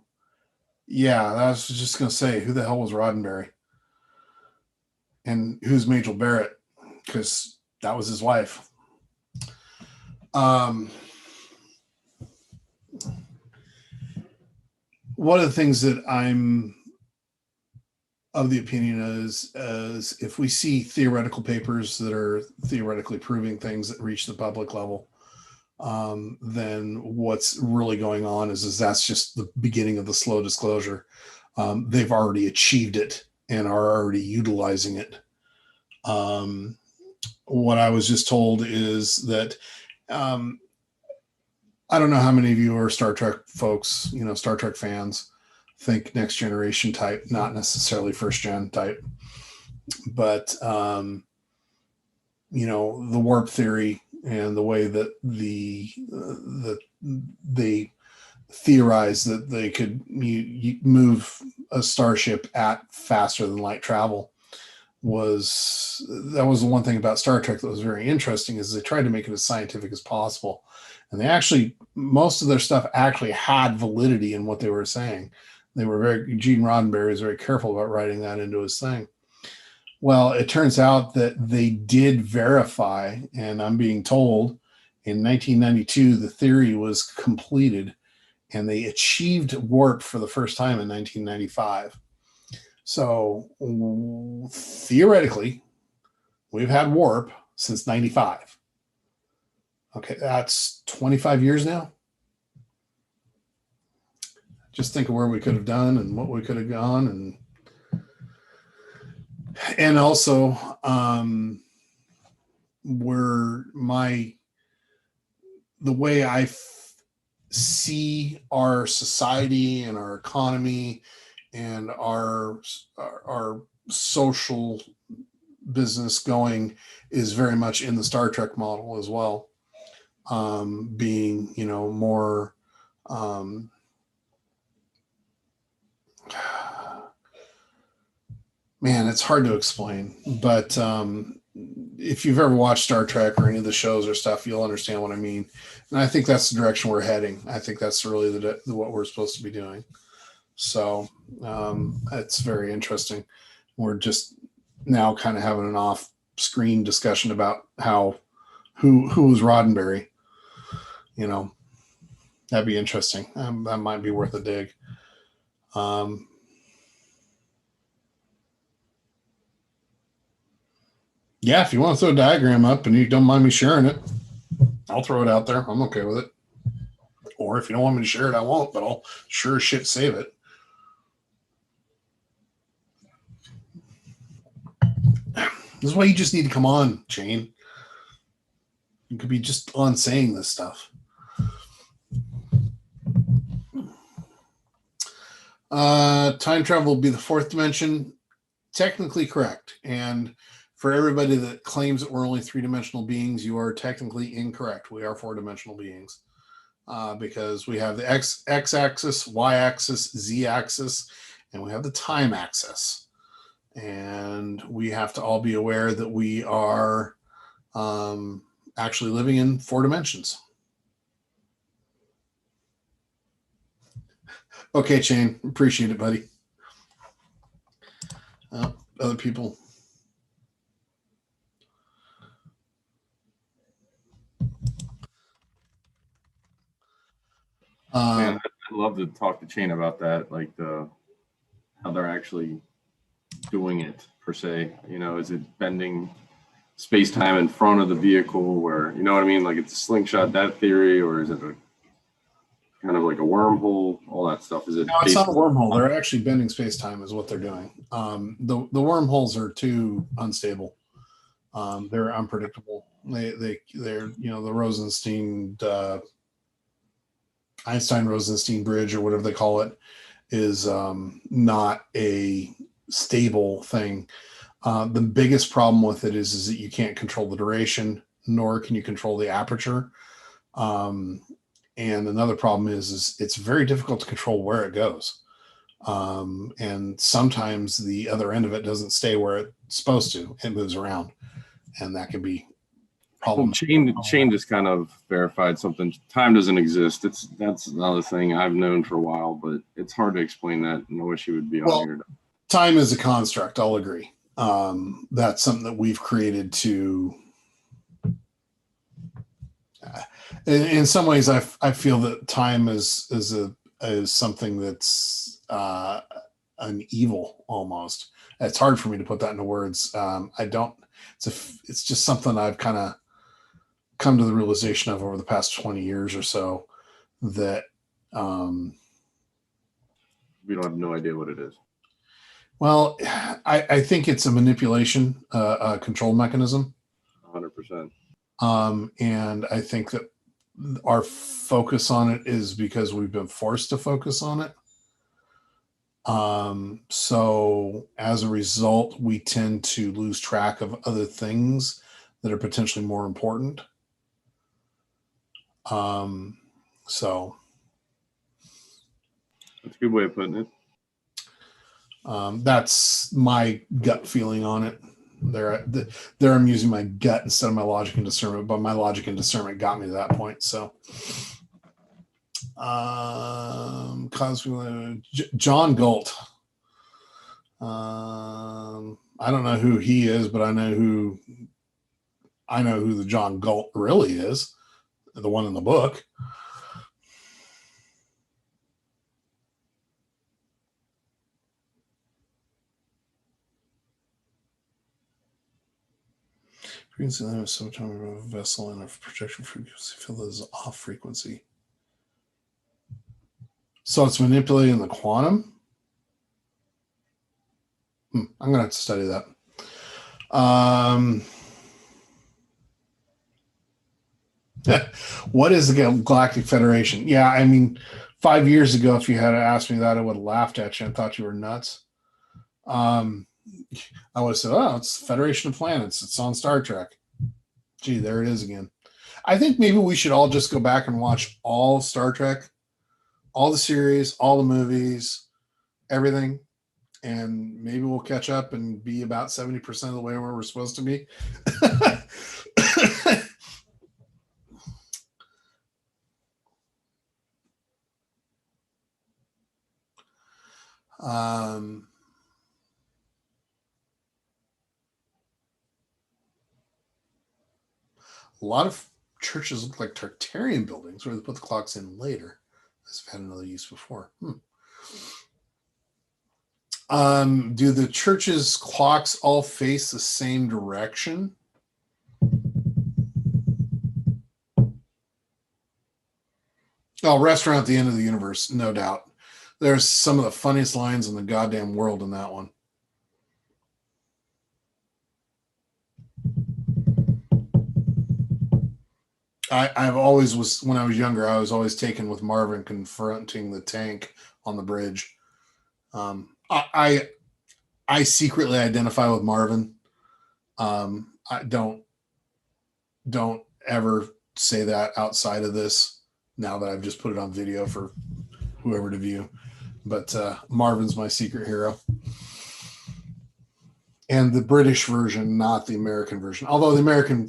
Yeah, I was just going to say, who the hell was Roddenberry? And who's Majel Barrett? Because that was his wife. One of the things that I'm of the opinion is if we see theoretical papers that are theoretically proving things that reach the public level, then what's really going on is that's just the beginning of the slow disclosure. They've already achieved it and are already utilizing it. What I was just told is that I don't know how many of you are Star Trek folks, Star Trek fans, think next generation type, not necessarily first gen type. but the warp theory and the way that they theorized that they could move a starship at faster than light travel was the one thing about Star Trek that was very interesting, is they tried to make it as scientific as possible. And they actually, most of their stuff actually had validity in what they were saying. Gene Roddenberry was very careful about writing that into his thing. Well, it turns out that they did verify, and I'm being told in 1992, the theory was completed and they achieved warp for the first time in 1995. So theoretically, we've had warp since 95. Okay, that's 25 years now. Just think of where we could have done and what we could have gone, and also the way I see our society and our economy and our social business going is very much in the Star Trek model as well. Being, more man, it's hard to explain, but if you've ever watched Star Trek or any of the shows or stuff, you'll understand what I mean. And I think that's the direction we're heading. I think that's really what we're supposed to be doing. So it's very interesting. We're just now kind of having an off-screen discussion about who was Roddenberry. That'd be interesting. That might be worth a dig. Yeah, if you want to throw a diagram up and you don't mind me sharing it, I'll throw it out there. I'm okay with it. Or if you don't want me to share it, I won't, but I'll sure as shit save it. This is why you just need to come on, Shane. You could be just on saying this stuff. Time travel will be the fourth dimension. Technically correct. And for everybody that claims that we're only three-dimensional beings, you are technically incorrect. We are four-dimensional beings because we have the x-axis, y-axis, z-axis, and we have the time axis. And we have to all be aware that we are actually living in four dimensions. Okay, Shane, appreciate it, buddy. Other people. Man, I'd love to talk to Shane about that, like how they're actually doing it per se. Is it bending space-time in front of the vehicle, where you know what I mean, like it's a slingshot, that theory, or is it a kind of like a wormhole, all that stuff? Is it? No, it's not a wormhole. They're actually bending space-time is what they're doing. The wormholes are too unstable. They're unpredictable. They're the Rosenstein Einstein-Rosenstein bridge, or whatever they call it, is not a stable thing. The biggest problem with it is that you can't control the duration, nor can you control the aperture. And another problem is it's very difficult to control where it goes. And sometimes the other end of it doesn't stay where it's supposed to. It moves around, and that can be Well, Shane just kind of verified something. Time doesn't exist. That's another thing I've known for a while, but it's hard to explain that. And I wish he would be on here. Time is a construct. I'll agree. That's something that we've created to. In some ways, I feel that time is something that's an evil almost. It's hard for me to put that into words. I don't. It's just something I've kind of come to the realization of over the past 20 years or so, that we don't have no idea what it is. Well, I think it's a manipulation, a control mechanism. 100%. And I think that our focus on it is because we've been forced to focus on it. So as a result, we tend to lose track of other things that are potentially more important. So That's a good way of putting it. that's my gut feeling on it. There I'm using my gut instead of my logic and discernment, but my logic and discernment got me to that point. So, John Galt. I don't know who he is, but I know who the John Galt really is, the one in the book. Frequency limit is some time of a vessel and a projection frequency field is off frequency. So it's manipulating the quantum. I'm gonna have to study that. What is the Galactic Federation? Yeah, I mean, 5 years ago, if you had asked me that, I would have laughed at you and thought you were nuts. I would have said, "Oh, it's Federation of Planets. It's on Star Trek." Gee, there it is again. I think maybe we should all just go back and watch all Star Trek, all the series, all the movies, everything, and maybe we'll catch up and be about 70% of the way where we're supposed to be. A lot of churches look like Tartarian buildings where they put the clocks in later. I've had another use before. Do the church's clocks all face the same direction? Oh, Restaurant at the End of the Universe, no doubt. There's some of the funniest lines in the goddamn world in that one. I've always was, when I was younger, I was always taken with Marvin confronting the tank on the bridge. I secretly identify with Marvin. I don't ever say that outside of this. Now that I've just put it on video for whoever to view, but Marvin's my secret hero. And the British version, not the American version. Although the American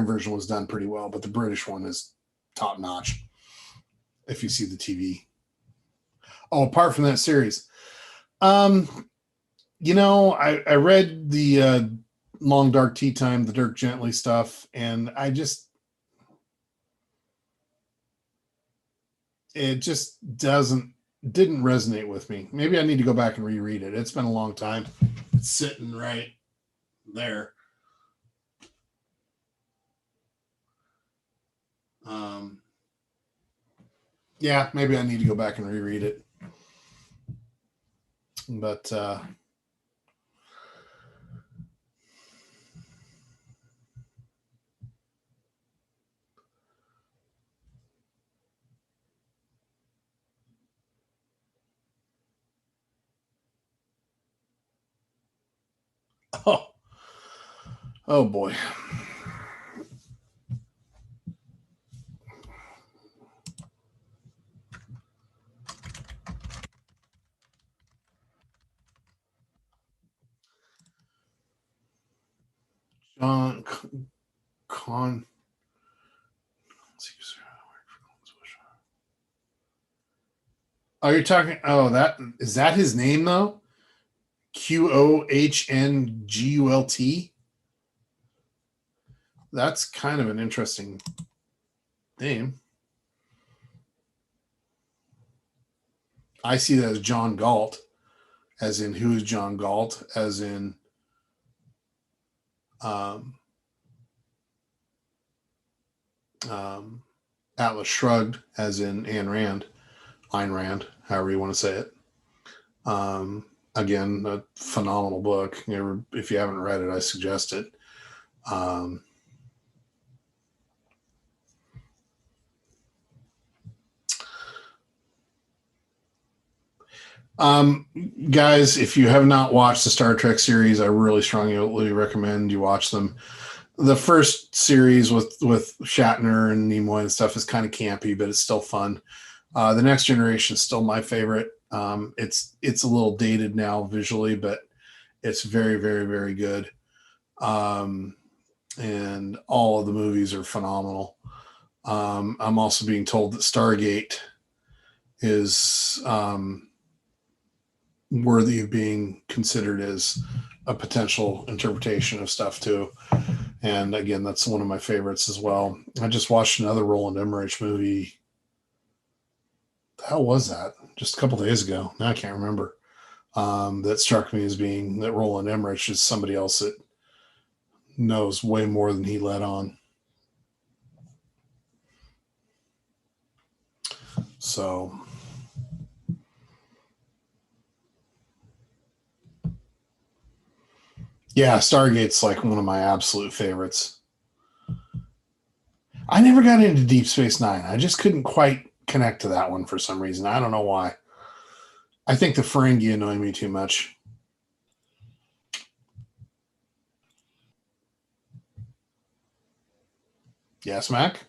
version was done pretty well, but the British one is top notch. If you see the TV. Oh, apart from that series, I read the Long Dark Tea Time, the Dirk Gently stuff, and it just didn't resonate with me. Maybe I need to go back and reread it. It's been a long time. It's sitting right there. Yeah, maybe I need to go back and reread it. But oh boy. John Con. Oh, you're talking. Oh, that is that his name though? Qohnngult. That's kind of an interesting name. I see that as John Galt, as in who is John Galt, as in Atlas Shrugged, as in Ayn Rand, however you want to say it. Again, a phenomenal book. If you haven't read it, I suggest it. Um, Guys, if you have not watched the Star Trek series, I really strongly recommend you watch them. The first series with Shatner and Nimoy and stuff is kind of campy, but it's still fun. The Next Generation is still my favorite. It's a little dated now visually, but it's very, very, very good. Um, and all of the movies are phenomenal. I'm also being told that Stargate is worthy of being considered as a potential interpretation of stuff too. And again, that's one of my favorites as well. I just watched another Roland Emmerich movie. How was that? Just a couple days ago. Now I can't remember. That struck me as being that Roland Emmerich is somebody else that knows way more than he let on. So, yeah, Stargate's like one of my absolute favorites. I never got into Deep Space Nine. I just couldn't quite connect to that one for some reason. I don't know why. I think the Ferengi annoy me too much. Yes, Mac?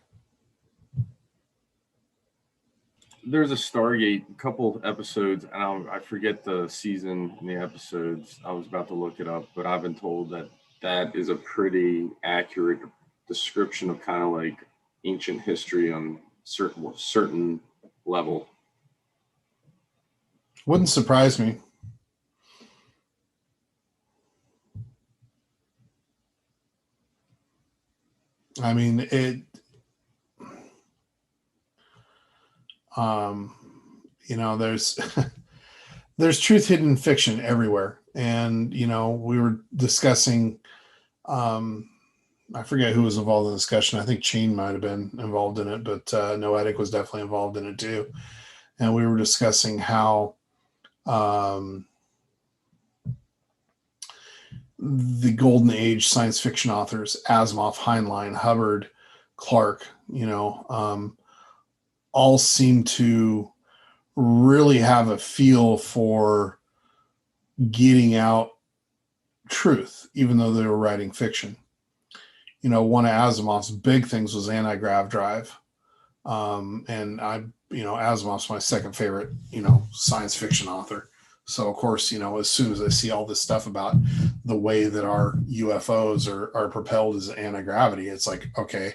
There's a Stargate couple episodes, and I forget the season and the episodes. I was about to look it up, but I've been told that that is a pretty accurate description of kind of like ancient history on certain level. Wouldn't surprise me. I mean, it. Um, there's there's truth hidden in fiction everywhere, and we were discussing. Um, I forget who was involved in the discussion. I think Chain might have been involved in it, but Noetic was definitely involved in it too. And we were discussing how um, the golden age science fiction authors, Asimov, Heinlein, Hubbard, Clarke, all seem to really have a feel for getting out truth, even though they were writing fiction. One of Asimov's big things was anti-grav drive. And Asimov's my second favorite, science fiction author. So of course, as soon as I see all this stuff about the way that our UFOs are propelled as anti-gravity, it's like, okay,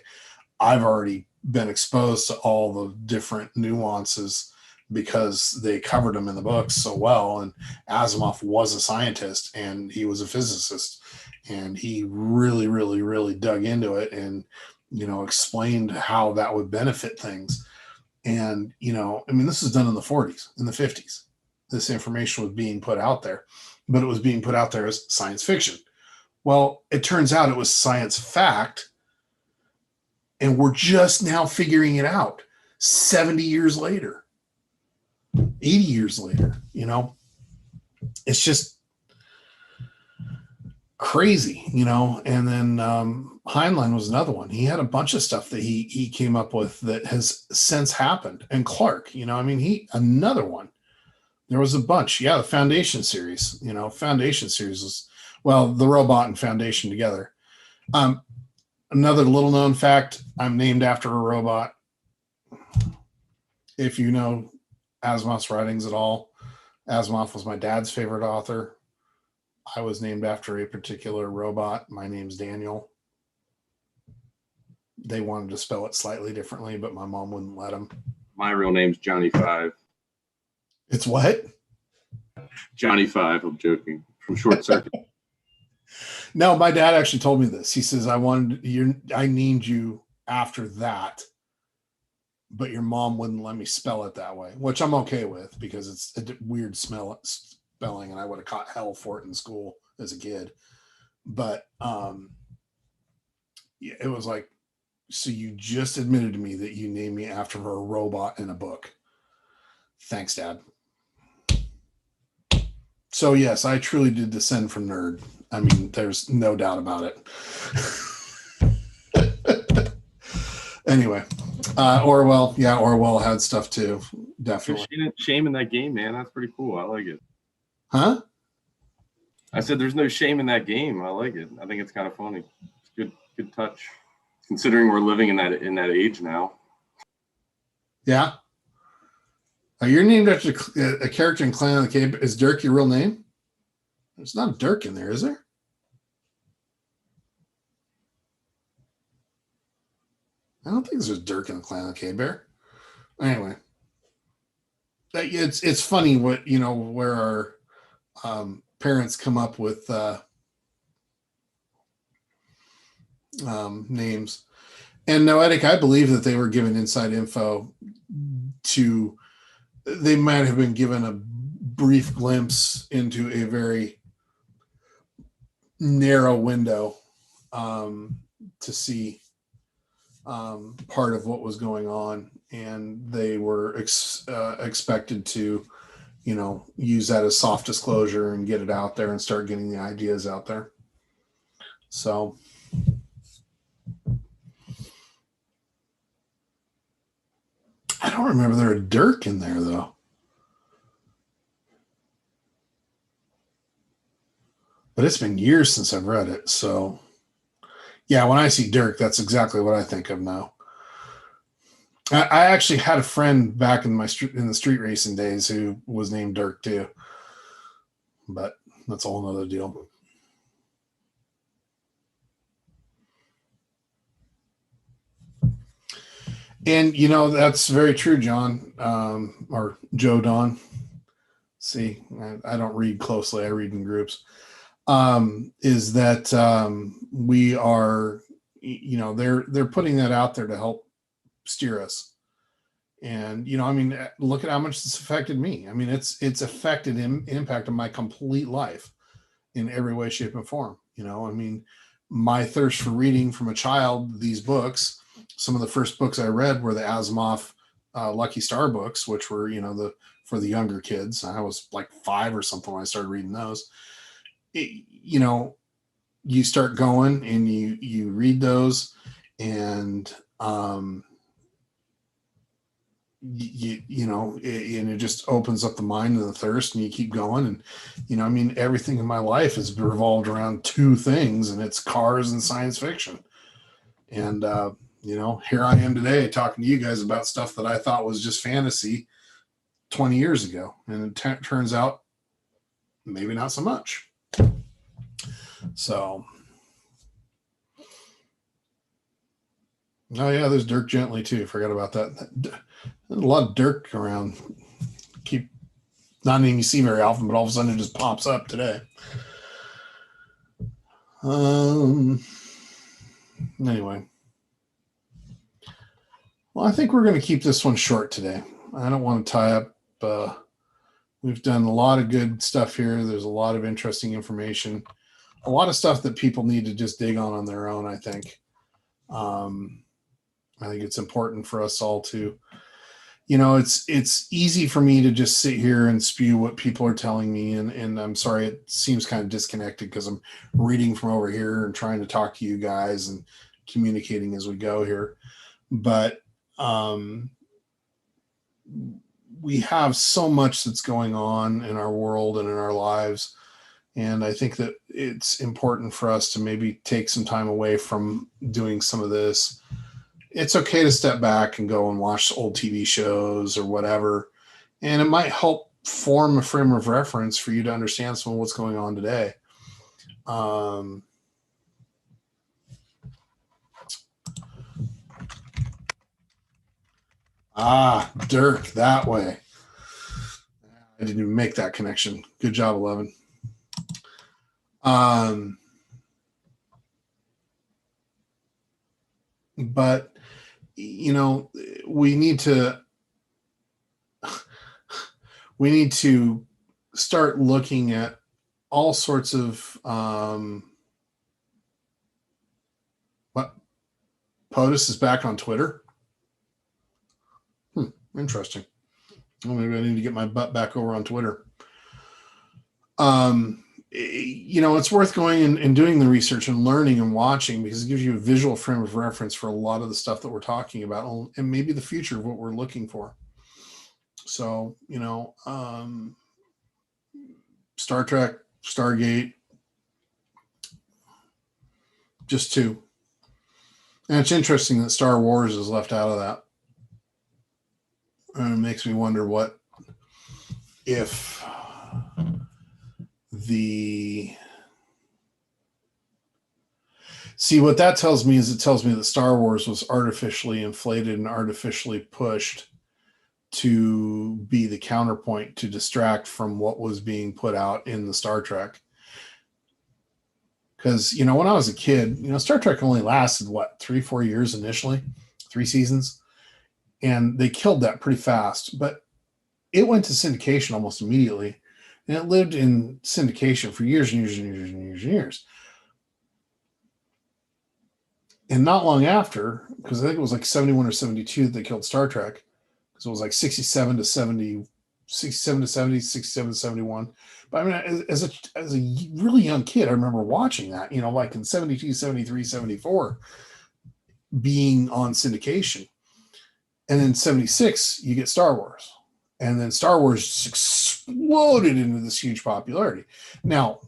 I've already been exposed to all the different nuances because they covered them in the books so well. And Asimov was a scientist and he was a physicist, and he really, really, really dug into it and, explained how that would benefit things. And, this is done in the 40s, in the 50s. This information was being put out there, but it was being put out there as science fiction. Well, it turns out it was science fact, and we're just now figuring it out 70 years later, 80 years later. It's just crazy, and then Heinlein was another one. He had a bunch of stuff that he came up with that has since happened. And Clarke, another one. There was a bunch. Yeah, the Foundation series. Foundation series was, well, the Robot and Foundation together. Another little known fact, I'm named after a robot. If you know Asimov's writings at all, Asimov was my dad's favorite author. I was named after a particular robot. My name's Daniel. They wanted to spell it slightly differently, but my mom wouldn't let them. My real name's Johnny Five. It's what? Johnny Five. I'm joking. From Short Circuit. No, my dad actually told me this. He says, I named you after that, but your mom wouldn't let me spell it that way, which I'm okay with because it's a weird spelling, and I would have caught hell for it in school as a kid. But it was like, so you just admitted to me that you named me after a robot in a book. Thanks, Dad. So yes, I truly did descend from nerd. I mean, there's no doubt about it. Anyway, Orwell had stuff too. definitely. Shame in that game, man. That's pretty cool. I like it. Huh? I said there's no shame in that game. I like it. I think it's kind of funny. It's good touch. Considering we're living in that age now. Yeah. You're named after a character in Clan of the Cave. Is Dirk your real name? There's not a Dirk in there, is there? I don't think there's a Dirk in the Clan of the Cave Bear. Anyway, it's funny what where our parents come up with names. And Noetic, I believe that they were given inside info they might have been given a brief glimpse into a very narrow window to see part of what was going on. And they were expected to, use that as soft disclosure and get it out there and start getting the ideas out there. So I don't remember there a Dirk in there though. But it's been years since I've read it. So yeah, when I see Dirk, that's exactly what I think of now. I actually had a friend back in the street racing days who was named Dirk too. But that's a whole nother deal. And, that's very true, John, or Joe Don. See, I don't read closely. I read in groups. Is that we are, they're putting that out there to help steer us. And, look at how much this affected me. I mean, it's affected impact on my complete life in every way, shape, and form. My thirst for reading from a child, these books, some of the first books I read were the Asimov Lucky Star books, which were, for the younger kids. I was like 5 or something when I started reading those. You start going and you read those and, and it just opens up the mind and the thirst and you keep going. And, everything in my life has revolved around 2 things, and it's cars and science fiction. And, here I am today talking to you guys about stuff that I thought was just fantasy 20 years ago. And it turns out maybe not so much. So, oh yeah, there's Dirk Gently too. Forgot about that. There's a lot of Dirk around. Not even see very often, but all of a sudden it just pops up today. Anyway. Well, I think we're going to keep this one short today. I don't want to tie up. We've done a lot of good stuff here. There's a lot of interesting information, a lot of stuff that people need to just dig on their own, I think. I think it's important for us all to, it's easy for me to just sit here and spew what people are telling me. And I'm sorry, it seems kind of disconnected because I'm reading from over here and trying to talk to you guys and communicating as we go here. But we have so much that's going on in our world and in our lives. And I think that it's important for us to maybe take some time away from doing some of this. It's okay to step back and go and watch old TV shows or whatever. And it might help form a frame of reference for you to understand some of what's going on today. Dirk, that way. I didn't even make that connection. Good job, 11. But, we need to start looking at all sorts of, what? POTUS is back on Twitter. Interesting. Well, maybe I need to get my butt back over on Twitter. It's worth going and doing the research and learning and watching, because it gives you a visual frame of reference for a lot of the stuff that we're talking about and maybe the future of what we're looking for. So, Star Trek, Stargate, just two. And it's interesting that Star Wars is left out of that. And it makes me wonder what if the see what that tells me is it tells me that Star Wars was artificially inflated and artificially pushed to be the counterpoint to distract from what was being put out in the Star Trek. Because, when I was a kid, Star Trek only lasted, 3-4 years initially, 3 seasons. And they killed that pretty fast. But it went to syndication almost immediately. And it lived in syndication for years and years and years and years and years. And not long after, because I think it was like 71 or 72 that they killed Star Trek, because it was like 67 to 70, 67 to 70, 67 to 71. But I mean, as a really young kid, I remember watching that, like in 72, 73, 74, being on syndication. And then 76, you get Star Wars. And then Star Wars just exploded into this huge popularity. Now,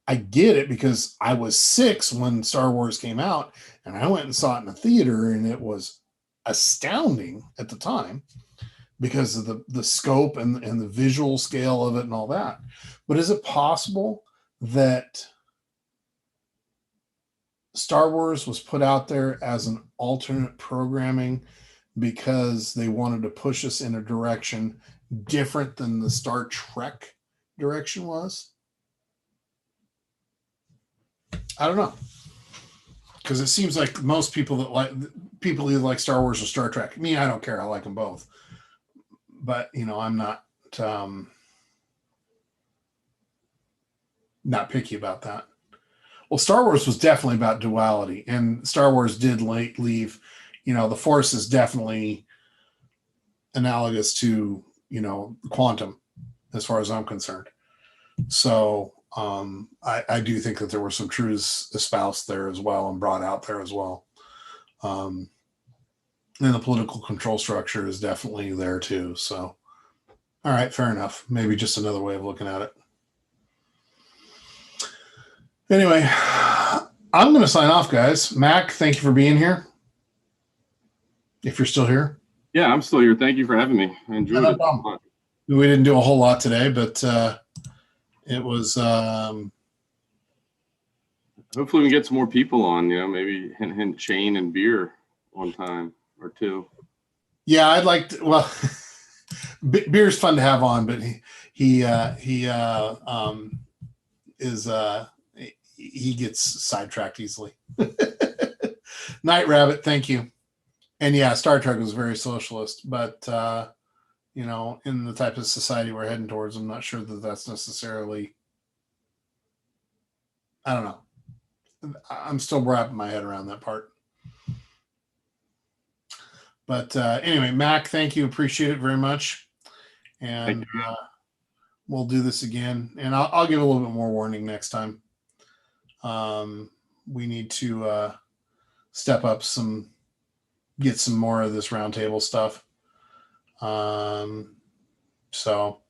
I get it because I was 6 when Star Wars came out, and I went and saw it in the theater, and it was astounding at the time because of the scope and the visual scale of it and all that. But is it possible that Star Wars was put out there as an alternate programming because they wanted to push us in a direction different than the Star Trek direction was? I don't know. Because it seems like most people either like Star Wars or Star Trek. Me, I don't care. I like them both. But, I'm not picky about that. Well, Star Wars was definitely about duality, and Star Wars did leave, the Force is definitely analogous to, quantum, as far as I'm concerned. So I do think that there were some truths espoused there as well and brought out there as well. And the political control structure is definitely there too. So, all right, fair enough. Maybe just another way of looking at it. Anyway, I'm going to sign off, guys. Mac, thank you for being here. If you're still here. Yeah, I'm still here. Thank you for having me. I enjoyed it. Problem. We didn't do a whole lot today, but it was. Hopefully we get some more people on, maybe hint Shane and Beer one time or two. Yeah, I'd like to, well, Beer's fun to have on, but he gets sidetracked easily. Night Rabbit, thank you. And yeah, Star Trek was very socialist, but in the type of society we're heading towards, I'm not sure that that's necessarily. I don't know. I'm still wrapping my head around that part. But anyway, Mac, thank you. Appreciate it very much. And we'll do this again. And I'll give a little bit more warning next time. We need to step up get some more of this roundtable stuff. So,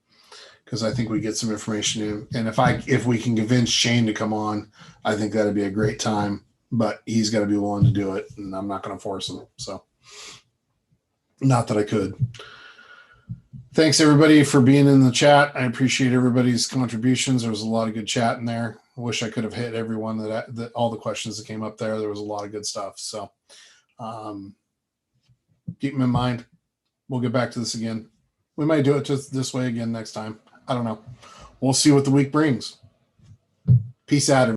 because I think we get some information in. And if we can convince Shane to come on, I think that'd be a great time. But he's got to be willing to do it, and I'm not going to force him. So, not that I could. Thanks everybody for being in the chat. I appreciate everybody's contributions. There was a lot of good chat in there. I wish I could have hit everyone that all the questions that came up there. There was a lot of good stuff. So, keep them in mind. We'll get back to this again. We might do it just this way again next time. I don't know. We'll see what the week brings. Peace out.